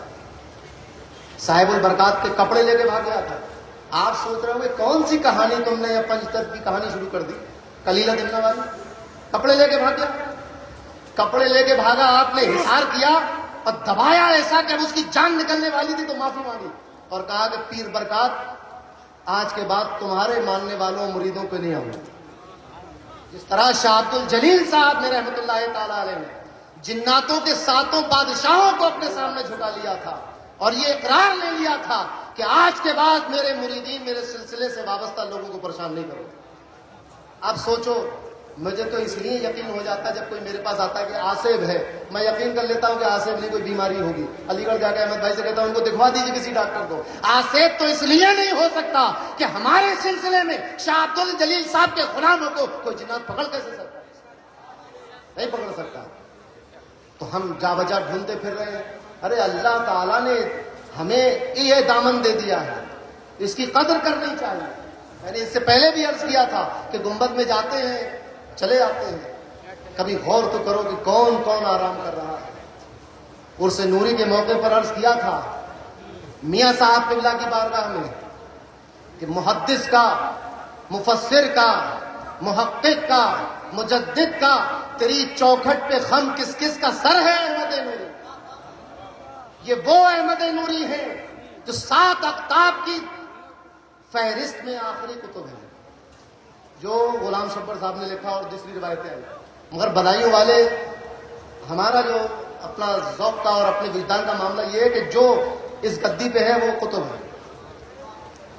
صاحب البرکات کے کپڑے لے کے بھاگ گیا تھا. آپ سوچ رہے ہو کہ کون سی کہانی تم نے یا پنجتر کی کہانی شروع کر دی, کلیلہ دمنہ والی. کپڑے لے کے بھاگ گیا. کپڑے لے کے بھاگا, آپ نے حصار کیا اور دبایا ایسا کہ اس کی جان نکلنے والی تھی تو معافی مانگی اور کہا کہ پیر برکات آج کے بعد تمہارے ماننے والوں مریدوں پہ نہیں آؤں. جس طرح شاہ عبد الجلیل صاحب نے رحمت اللہ تعالی علیہ نے جناتوں کے 7 بادشاہوں کو اپنے سامنے جھکا لیا تھا اور یہ اقرار لے لیا تھا کہ آج کے بعد میرے مریدین میرے سلسلے سے وابستہ لوگوں کو پریشان نہیں کرو. اب سوچو, مجھے تو اس لیے یقین ہو جاتا ہے جب کوئی میرے پاس آتا ہے کہ آصف ہے, میں یقین کر لیتا ہوں کہ آصف نہیں کوئی بیماری ہوگی. علی گڑھ جا کے احمد بھائی سے کہتا ہوں ان کو دکھوا دیجیے کسی ڈاکٹر کو. آصف تو اس لیے نہیں ہو سکتا کہ ہمارے سلسلے میں شاہ عبد الجلیل صاحب کے غلاموں کو کوئی جنات پکڑ کیسے سکتا ہے؟ نہیں پکڑ سکتا. تو ہم جا بجا ڈھونڈتے پھر رہے ہیں. ارے اللہ تعالیٰ نے ہمیں یہ دامن دے دیا ہے, اس کی قدر کرنی چاہیے. میں نے اس سے پہلے بھی عرض کیا تھا کہ گنبد میں جاتے ہیں چلے آتے ہیں, کبھی غور تو کرو کہ کون کون آرام کر رہا ہے. عرس نوری کے موقع پر عرض کیا تھا میاں صاحب قبلہ کی بارگاہ میں کہ محدث کا, مفسر کا, محقق کا, مجدد کا تیری چوکھٹ پہ خم کس کس کا سر ہے احمد نوری. یہ وہ احمد نوری ہے جو 7 اقطاب کی فہرست میں آخری کتب ہے جو غلام شبر صاحب نے لکھا اور دوسری روایتیں آئی. مگر بدائیوں والے ہمارا جو اپنا ذوق کا اور اپنے وجدان کا معاملہ یہ ہے کہ جو اس گدی پہ ہے وہ کتب ہے.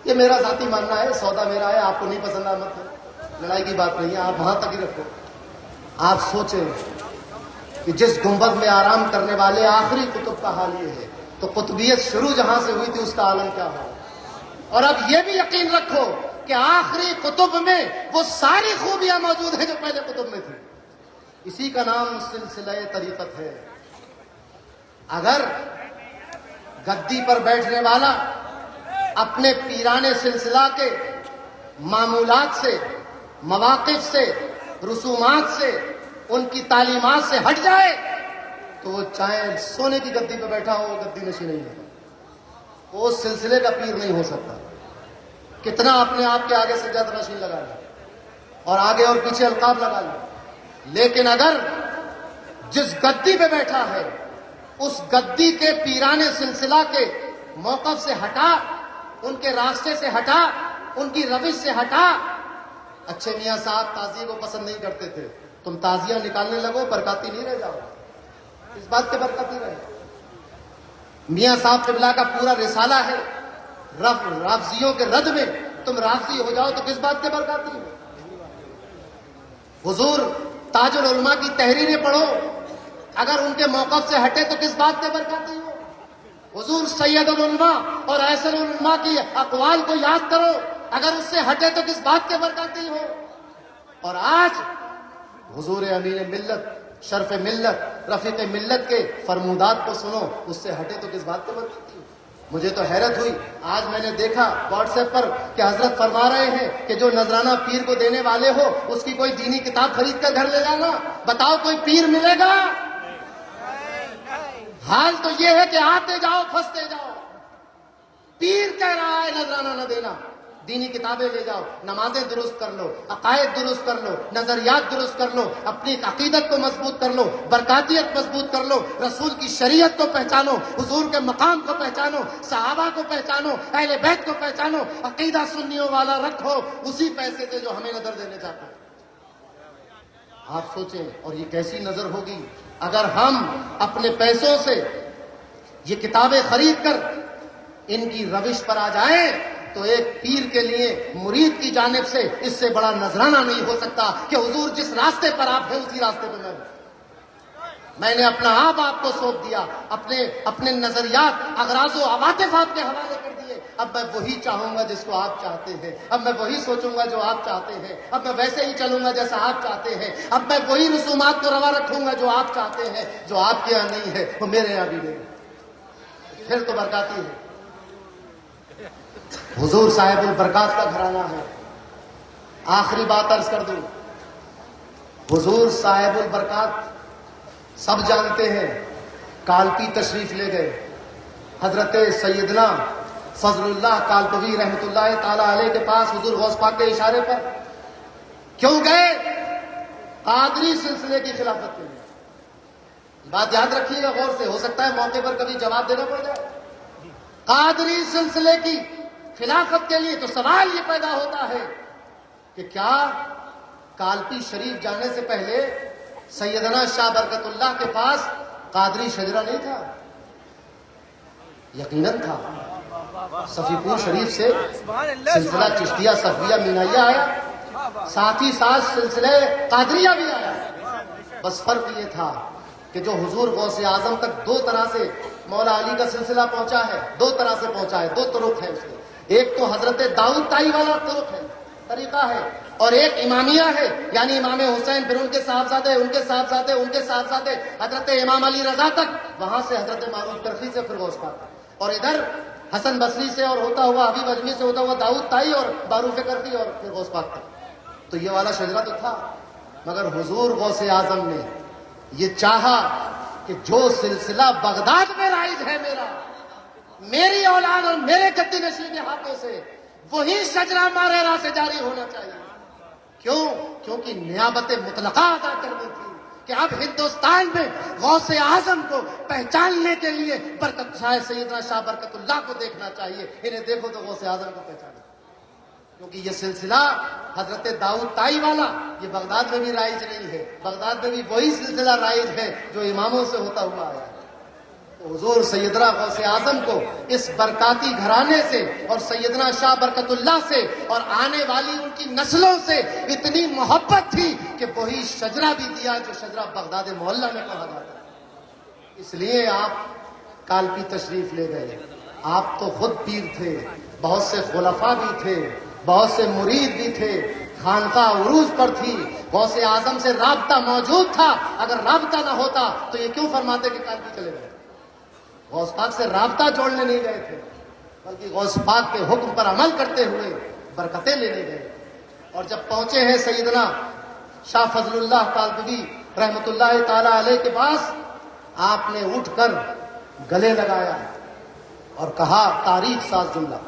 یہ میرا ذاتی ماننا ہے, سودا میرا ہے, آپ کو نہیں پسند آ مت, لڑائی کی بات نہیں ہے, آپ وہاں تک ہی رکھو. آپ سوچیں کہ جس گنبد میں آرام کرنے والے آخری کتب کا حال یہ ہے تو قطبیت شروع جہاں سے ہوئی تھی اس کا عالم کیا ہو. اور اب یہ بھی یقین رکھو کہ آخری کتب میں وہ ساری خوبیاں موجود ہیں جو پہلے کتب میں تھی. اسی کا نام سلسلہ طریقت ہے. اگر گدی پر بیٹھنے والا اپنے پیرانے سلسلہ کے معمولات سے, مواقف سے, رسومات سے, ان کی تعلیمات سے ہٹ جائے تو وہ چاہے سونے کی گدی پہ بیٹھا ہو, وہ گدی نشی نہیں ہے, وہ اس سلسلے کا پیر نہیں ہو سکتا. کتنا اپنے آپ کے آگے سجادہ نشین لگا لے اور آگے اور پیچھے القاب لگا لے, لیکن اگر جس گدی پہ بیٹھا ہے اس گدی کے پیرانے سلسلہ کے موقف سے ہٹا, ان کے راستے سے ہٹا, ان کی روش سے ہٹا. اچھے میاں صاحب تعزیے کو پسند نہیں کرتے تھے, تم تعزیہ نکالنے لگو برکاتی نہیں رہ جاؤ. اس بات کے برکاتی رہے. میاں صاحب قبلہ کا پورا رسالہ ہے رافضیوں کے رد میں, تم رافضی ہو جاؤ تو کس بات کے برکاتی ہو. حضور تاج العلماء کی تحریریں پڑھو, اگر ان کے موقف سے ہٹے تو کس بات کے برکاتی ہو. حضور سید العلماء اور ایسر العلماء کی اقوال کو یاد کرو, اگر اس سے ہٹے تو کس بات کے برکاتی ہو. اور آج حضور امین ملت, شرف ملت, رفیق ملت کے فرمودات کو سنو, اس سے ہٹے تو کس بات کے برکاتی ہو. مجھے تو حیرت ہوئی, آج میں نے دیکھا واٹس ایپ پر کہ حضرت فرما رہے ہیں کہ جو نذرانہ پیر کو دینے والے ہو اس کی کوئی دینی کتاب خرید کر گھر لے جانا. بتاؤ کوئی پیر ملے گا؟ حال تو یہ ہے کہ آتے جاؤ پھنستے جاؤ. پیر کہہ رہا ہے نذرانہ نہ دینا, دینی کتابیں لے جاؤ, نمازیں درست کر لو, عقائد درست کر لو, نظریات درست کر لو, اپنی عقیدت کو مضبوط کر لو, برکاتیت مضبوط کر لو, رسول کی شریعت کو پہچانو, حضور کے مقام کو پہچانو, صحابہ کو پہچانو, اہل بیت کو پہچانو, عقیدہ سنیوں والا رکھو اسی پیسے سے جو ہمیں نظر دینے چاہتے ہیں. آپ سوچیں, اور یہ کیسی نظر ہوگی اگر ہم اپنے پیسوں سے یہ کتابیں خرید کر ان کی روش پر آ جائیں تو ایک پیر کے لیے مرید کی جانب سے اس سے بڑا نذرانہ نہیں ہو سکتا کہ حضور جس راستے پر آپ ہیں اسی راستے پہ میں ہوں. میں نے اپنا آپ کو سونپ دیا، اپنے نظریات، اغراض و عواطف آپ کے حوالے کر دیے۔ اب میں وہی چاہوں گا جس کو آپ چاہتے ہیں، اب میں وہی سوچوں گا جو آپ چاہتے ہیں، اب میں ویسے ہی چلوں گا جیسا آپ چاہتے ہیں، اب میں وہی رسومات کو روا رکھوں گا جو آپ چاہتے ہیں۔ جو آپ کے یہاں نہیں ہے وہ میرے یہاں بھی نہیں ہے۔ پھر تو برکاتی ہے، حضور صاحب البرکات کا گھرانہ ہے۔ آخری بات عرض کر دوں، حضور صاحب البرکات سب جانتے ہیں، کالپی تشریف لے گئے۔ حضرت سیدنا فضل اللہ کالپوی رحمت اللہ تعالی علیہ کے پاس حضور غوث پاک کے اشارے پر کیوں گئے؟ قادری سلسلے کی خلافت کے لیے۔ بات یاد رکھیے گا غور سے، ہو سکتا ہے موقع پر کبھی جواب دینا پڑ جائے۔ قادری سلسلے کی خلافت کے لیے تو سوال یہ پیدا ہوتا ہے کہ کیا کالپی شریف جانے سے پہلے سیدنا شاہ برکت اللہ کے پاس قادری شجرہ نہیں تھا؟ یقیناً تھا۔ صفی پور شریف سے سلسلہ چشتیہ صفویہ مینائیہ آیا، ساتھ ہی ساتھ سلسلہ قادریہ بھی آیا۔ بس فرق یہ تھا کہ جو حضور غوث اعظم تک دو طرح سے مولا علی کا سلسلہ پہنچا ہے، دو طرح سے پہنچا ہے، دو طرق ہے اس کے۔ ایک تو حضرت داؤد طائی والا طرق ہے، طریقہ ہے، اور ایک امامیہ ہے، یعنی امام حسین، پھر ان کے صاحبزادے، ان کے صاحبزادے، ان کے صاحبزادے، حضرت امام علی رضا تک، وہاں سے حضرت معروف کرخی سے پھر غوث پاک، اور ادھر حسن بصری سے اور ہوتا ہوا حبیب اجمی سے ہوتا ہوا داؤد طائی اور معروف کرخی اور پھر غوث پاک تک۔ تو یہ والا شجرہ تو تھا، مگر حضور غوث اعظم نے یہ چاہا کہ جو سلسلہ بغداد میں رائج ہے میری اولاد اور میرے گدی نشین ہاتھوں سے، وہی شجرہ ماریرا سے جاری ہونا چاہیے۔ کیوں؟ کیونکہ نیابت مطلقہ ادا کرنی تھی کہ اب ہندوستان میں غوث اعظم کو پہچاننے کے لیے برکت صاحب سیدنا شاہ برکت اللہ کو دیکھنا چاہیے۔ انہیں دیکھو تو غوث اعظم کو پہچانو، کیونکہ یہ سلسلہ حضرت داؤد طائی والا یہ بغداد میں بھی رائج نہیں ہے، بغداد میں بھی وہی سلسلہ رائج ہے جو اماموں سے ہوتا ہوا آیا ہے۔ تو حضور سیدنا غوث اعظم کو اس برکاتی گھرانے سے اور سیدنا شاہ برکت اللہ سے اور آنے والی ان کی نسلوں سے اتنی محبت تھی کہ وہی شجرہ بھی دیا جو شجرہ بغداد محلہ میں کہا جاتا ہے۔ اس لیے آپ کالپی تشریف لے گئے۔ آپ تو خود پیر تھے، بہت سے خلفاء بھی تھے، بہت سے مرید بھی تھے، خانقاہ عروج پر تھی، غوث اعظم سے رابطہ موجود تھا۔ اگر رابطہ نہ ہوتا تو یہ کیوں فرماتے کہ کالپی چلے گئے؟ غوث پاک سے رابطہ جوڑنے نہیں گئے تھے، بلکہ غوث پاک کے حکم پر عمل کرتے ہوئے برکتیں لینے گئے۔ اور جب پہنچے ہیں سیدنا شاہ فضل اللہ کالپوی رحمت اللہ تعالی علیہ کے پاس، آپ نے اٹھ کر گلے لگایا اور کہا تاریخ ساز جملہ،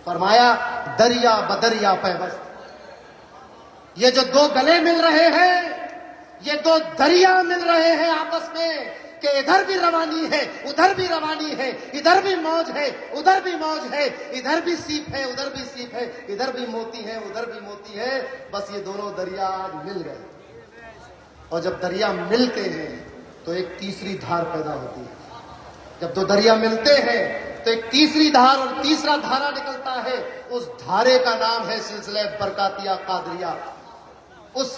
فرمایا دریا بدریا پیوست۔ یہ جو دو گلے مل رہے ہیں، یہ دو دریا مل رہے ہیں آپس میں کہ ادھر بھی روانی ہے ادھر بھی روانی ہے، ادھر بھی موج ہے ادھر بھی موج ہے، ادھر بھی سیپ ہے ادھر بھی سیپ ہے، ادھر بھی موتی ہے ادھر بھی موتی ہے۔ بس یہ دونوں دریا آج مل گئے، اور جب دریا ملتے ہیں تو ایک تیسری دھار پیدا ہوتی ہے۔ جب دو دریا ملتے ہیں تو ایک تیسری دھار اور تیسرا دھارا نکلتا ہے، اس دھارے کا نام ہے سلسلہ برکاتیہ قادریہ۔ اس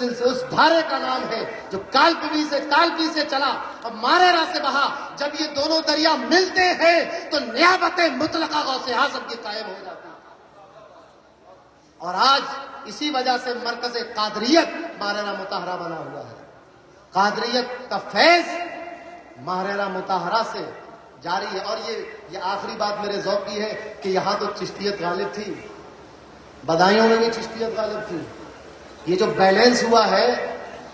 دھارے کا نام ہے جو کالپی سے چلا اور ماریرا سے بہا۔ جب یہ دونوں دریا ملتے ہیں تو نیابت مطلقہ غوث اعظم کی قائم ہو جاتی ہے، اور آج اسی وجہ سے مرکز قادریت ماریرا مطہرہ بنا ہوا ہے۔ قادریت کا فیض ماریرا مطہرہ سے جاری ہے۔ اور یہ آخری بات میرے ذوق کی ہے کہ یہاں تو چشتیت غالب تھی، بدایوں میں بھی چشتیت غالب تھی۔ یہ جو بیلنس ہوا ہے،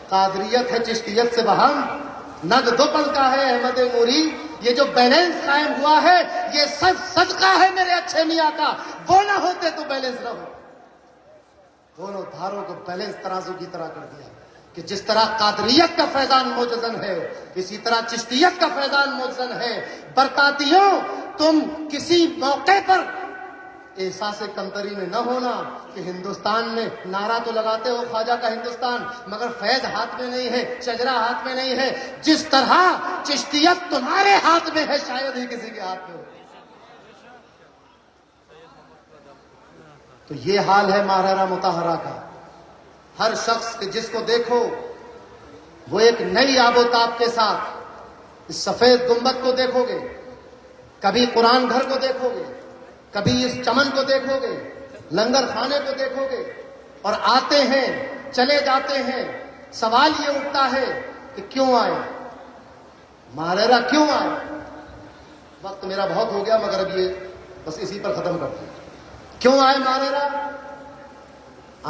قادریت ہے چشتیت سے بہم، نگ دو پل کا ہے احمد موری، یہ جو بیلنس قائم ہوا ہے یہ سب صدقہ ہے میرے اچھے میاں کا۔ وہ نہ ہوتے تو بیلنس نہ ہو۔ دونوں دھاروں کو بیلنس ترازو کی طرح کر دیا کہ جس طرح قادریت کا فیضان موجزن ہے، اسی طرح چشتیت کا فیضان موجزن ہے۔ برکاتیوں، تم کسی موقع پر احساس کمتری میں نہ ہونا کہ ہندوستان میں نعرہ تو لگاتے ہو خواجہ کا ہندوستان، مگر فیض ہاتھ میں نہیں ہے، شجرہ ہاتھ میں نہیں ہے۔ جس طرح چشتیت تمہارے ہاتھ میں ہے شاید ہی کسی کے ہاتھ میں ہو۔ تو یہ حال ہے ماریرا مطہرہ کا۔ ہر شخص جس کو دیکھو وہ ایک نئی آب و تاب کے ساتھ اس سفید گنبد کو دیکھو گے، کبھی قرآن گھر کو دیکھو گے، کبھی اس چمن کو دیکھو گے، لنگر خانے کو دیکھو گے، اور آتے ہیں چلے جاتے ہیں. سوال یہ اٹھتا ہے کہ کیوں آئے ماریرا، کیوں آئے؟ وقت میرا بہت ہو گیا مگر اب یہ بس اسی پر ختم کرتے ہیں. کیوں آئے ماریرا؟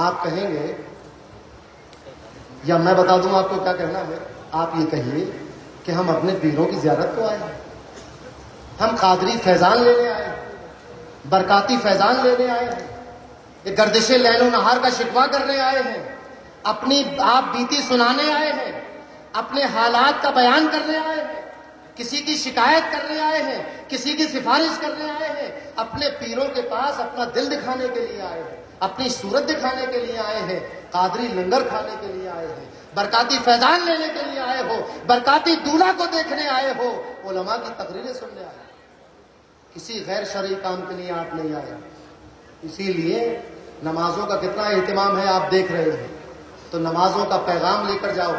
آپ کہیں گے یا میں بتا دوں آپ کو کیا کہنا ہے؟ آپ یہ کہیے کہ ہم اپنے پیروں کی زیارت کو آئے ہیں، ہم قادری فیضان لینے آئے ہیں، برکاتی فیضان لینے آئے ہیں، یہ گردش لیل و نہار کا شکوہ کرنے آئے ہیں، اپنی آپ بیتی سنانے آئے ہیں، اپنے حالات کا بیان کرنے آئے ہیں، کسی کی شکایت کرنے آئے ہیں، کسی کی سفارش کرنے آئے ہیں، اپنے پیروں کے پاس اپنا دل دکھانے کے لیے آئے ہیں، اپنی صورت دکھانے کے لیے آئے ہیں، قادری لنگر کھانے کے لیے آئے ہیں، برکاتی فیضان لینے کے لیے آئے ہو، برکاتی دولہا کو دیکھنے آئے ہو، علماء کی تقریریں سننے آئے، کسی غیر شرعی کام کے لیے آپ نہیں آئے. اسی لیے نمازوں کا کتنا اہتمام ہے آپ دیکھ رہے ہیں، تو نمازوں کا پیغام لے کر جاؤ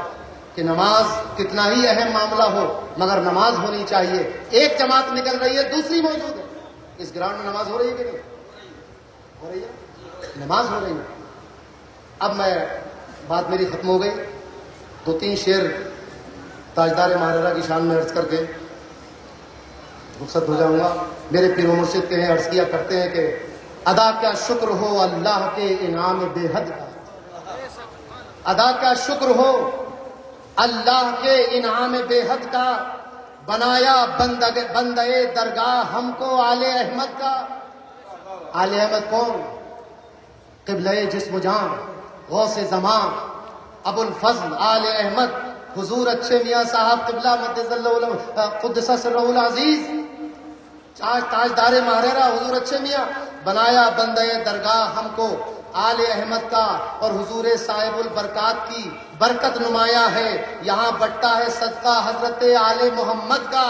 کہ نماز کتنا ہی اہم معاملہ ہو مگر نماز ہونی چاہیے. ایک جماعت نکل رہی ہے، دوسری موجود ہے. اس گراؤنڈ میں نماز ہو رہی ہے کہ نہیں ہو رہی ہے؟ نماز ہو رہی ہے. اب میں بات میری ختم ہو گئی، 2-3 شعر تاجدار ماریرا کی شان میں عرض کر کے رخصت ہو جاؤں گا. میرے پیر و مرشد کے ہیں، عرض کیا کرتے ہیں کہ ادا کیا شکر ہو اللہ کے انعام بے حد کا، ادا کیا شکر ہو اللہ کے انعام بے حد کا، بنایا بندے درگاہ ہم کو آل احمد کا. آل احمد کون؟ قبلہ جسم و جان، غوث زمان، ابو الفضل آل احمد، حضور اچھے میاں صاحب قبلہ قدس سرہ العزیز، تاجدار ماریرا حضور اچھے میاں. بنایا بندے درگاہ ہم کو آل احمد کا، اور حضور صاحب البرکات کی برکت نمایاں ہے. یہاں بٹتا ہے صدقہ حضرت آل محمد کا،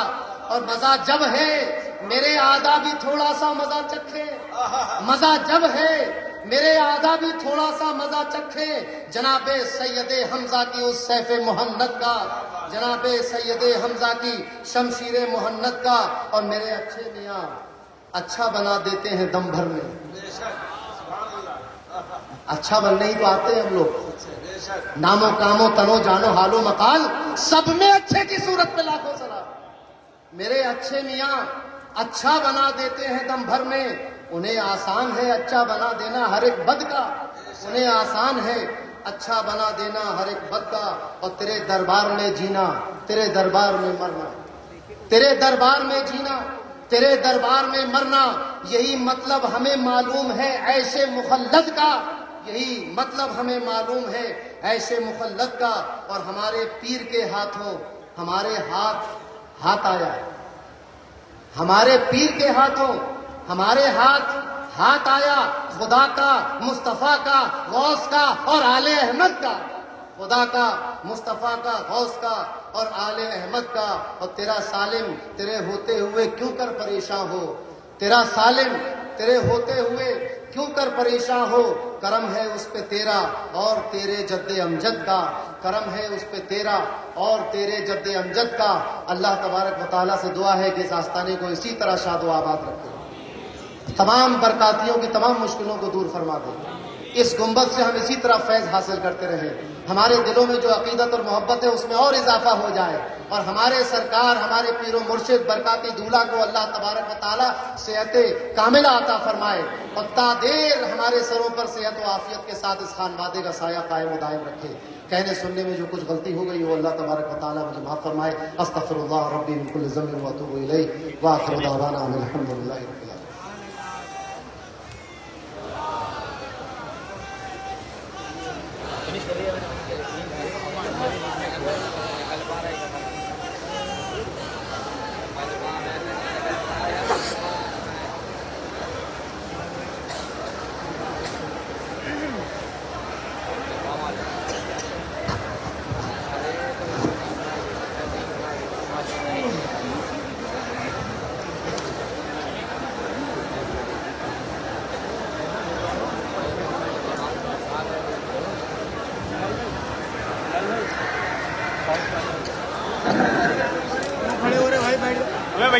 اور مزہ جب ہے میرے آدھا بھی تھوڑا سا مزہ چکھے، مزہ جب ہے میرے آدھا بھی تھوڑا سا مزہ چکھے، جناب سید حمزہ کی اس سیف مہند کا، جناب سید حمزہ کی شمشیر مہند کا. اور میرے اچھے میاں اچھا بنا دیتے ہیں دم بھر میں. اچھا بننے ہی تو آتے ہیں ہم لوگ، نام و کام و تنو جانو حال و مقال سب میں اچھے کی صورت پہ لاکھوں سلام. میرے اچھے میاں اچھا بنا دیتے ہیں دم بھر میں. انہیں آسان ہے اچھا بنا دینا ہر ایک بد کا، انہیں آسان ہے اچھا بنا دینا ہر ایک بد کا. اور تیرے دربار میں جینا، تیرے دربار میں مرنا، تیرے دربار میں جینا، تیرے دربار میں مرنا، یہی مطلب ہمیں معلوم ہے ایسے مخلد کا، یہی مطلب ہمیں معلوم ہے ایسے مخلد کا. اور ہمارے پیر کے ہاتھوں ہمارے ہاتھ آیا، ہمارے پیر کے ہاتھوں ہمارے ہاتھ آیا، خدا کا، مصطفیٰ کا، غوث کا اور آل احمد کا. خدا کا، مصطفیٰ کا، غوث کا اور آل احمد کا. اور تیرا سالم تیرے ہوتے ہوئے کیوں کر پریشان ہو، تیرا سالم تیرے ہوتے ہوئے کیوں کر پریشان ہو. کرم ہے اس پہ تیرا اور تیرے جد امجد کا، کرم ہے اس پہ تیرا اور تیرے جد امجد کا. اللہ تبارک و تعالیٰ سے دعا ہے کہ اس آستانے کو اسی طرح شاد و آباد رکھے، تمام برکاتیوں کی تمام مشکلوں کو دور فرما دے. اس گنبد سے ہم اسی طرح فیض حاصل کرتے رہیں، ہمارے دلوں میں جو عقیدت اور محبت ہے اس میں اور اضافہ ہو جائے، اور ہمارے سرکار ہمارے پیر و مرشد برکاتی دولہا کو اللہ تبارک و تعالیٰ صحت کاملہ عطا فرمائے، اور تا دیر ہمارے سروں پر صحت و عافیت کے ساتھ اس خانوادے کا سایہ قائم و دائم رکھے. کہنے سننے میں جو کچھ غلطی ہو گئی وہ اللہ تبارک و تعالیٰ مجھے معاف فرمائے. استغفر اللہ ربی من کل ذنب واتوب الیہ وآخر دعوانا ان الحمد للہ رب العالمین.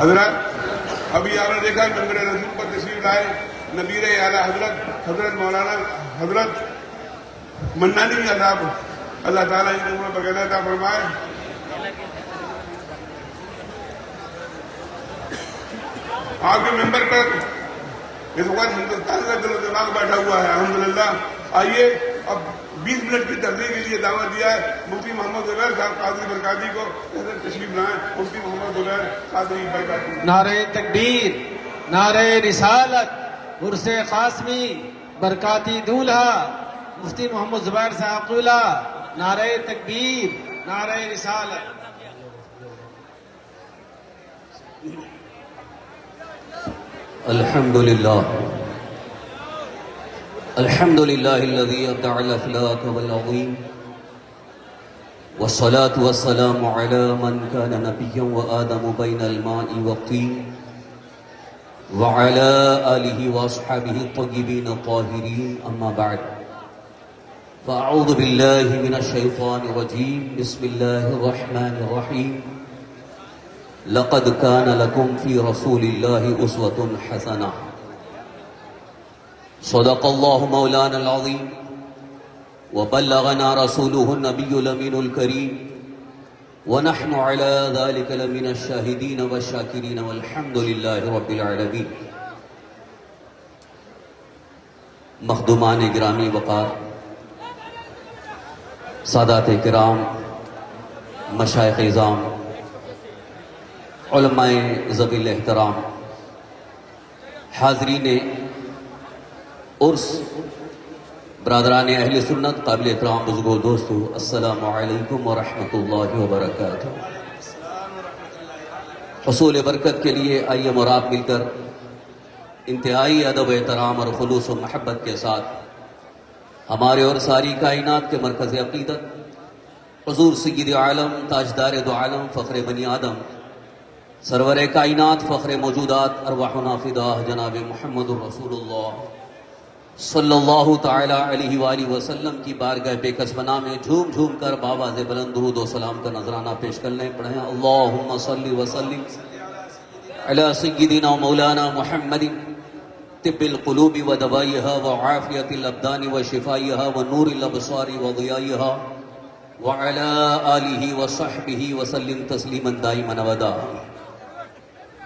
حضرت ابھی آپ نے دیکھا منبر رسول پر تشریف لائے نبیر اعلیٰ حضرت مولانا حضرت منانی صاحب، اللہ تعالیٰ ان کو بغیر عطا فرمائے. آپ کے ممبر پر اس وقت ہندوستان کا دل و دماغ بیٹھا ہوا ہے الحمدللہ. آئیے اب 20 منٹ کی تقریر کے لیے دعوت دیا ہے مفتی محمد زبیر صاحب قادری برکاتی کو. تشریف لائیں مفتی محمد زبیر قادری برکاتی. نعرہ تکبیر، نعرہ رسالت، عرس قاسمی، برکاتی دولہا مفتی محمد زبیر صاحب قبلہ. نعرہ تکبیر، نعرہ رسالت. الحمد لله الذي أبدع الأفلاك والعظيم، والصلاة والسلام على من كان نبيا وآدم بين الماء والطين، وعلى آله وأصحابه الطيبين الطاهرين. أما بعد، فأعوذ بالله من الشيطان الرجيم. بسم الله الرحمن الرحيم. لقد كان لكم في رسول الله أسوة حسنة. صدق الله مولانا العظيم، وبلغنا رسوله النبي الأمين الكريم، ونحن على ذلك لمن الشاهدين والشاكرين، والحمد لله رب العالمين. مخدومان گرامی وقار، سادات کرام، مشائخ اعظام، علماء ذوی الاحترام، حاضرین عرس، برادران اہل سنت، قابل احترام بزرگوں، دوستو، السلام علیکم ورحمۃ اللہ وبرکاتہ. حصول برکت کے لیے آئیے اور آپ مل کر انتہائی ادب و احترام اور خلوص و محبت کے ساتھ ہمارے اور ساری کائنات کے مرکز عقیدت حضور سید عالم، تاجدار دو عالم، فخر بنی آدم، سرور کائنات، فخر موجودات، ارواحنا فداہ جناب محمد الرسول اللہ صلی اللہ تعالی علیہ وآلہ وسلم کی بارگاہ بے کس بنا میں جھوم جھوم کر بآواز بلند درود و سلام کا نذرانہ پیش کر لیں. پڑھیں اللہم صلی وسلم علی سیدنا مولانا محمد طب القلوب و دوائیہا و عافیت الابدان و شفائیہا و نور الابصار و ضیائیہا وعلی آلہ و صحبہ وسلم تسلیما دائما ابدا.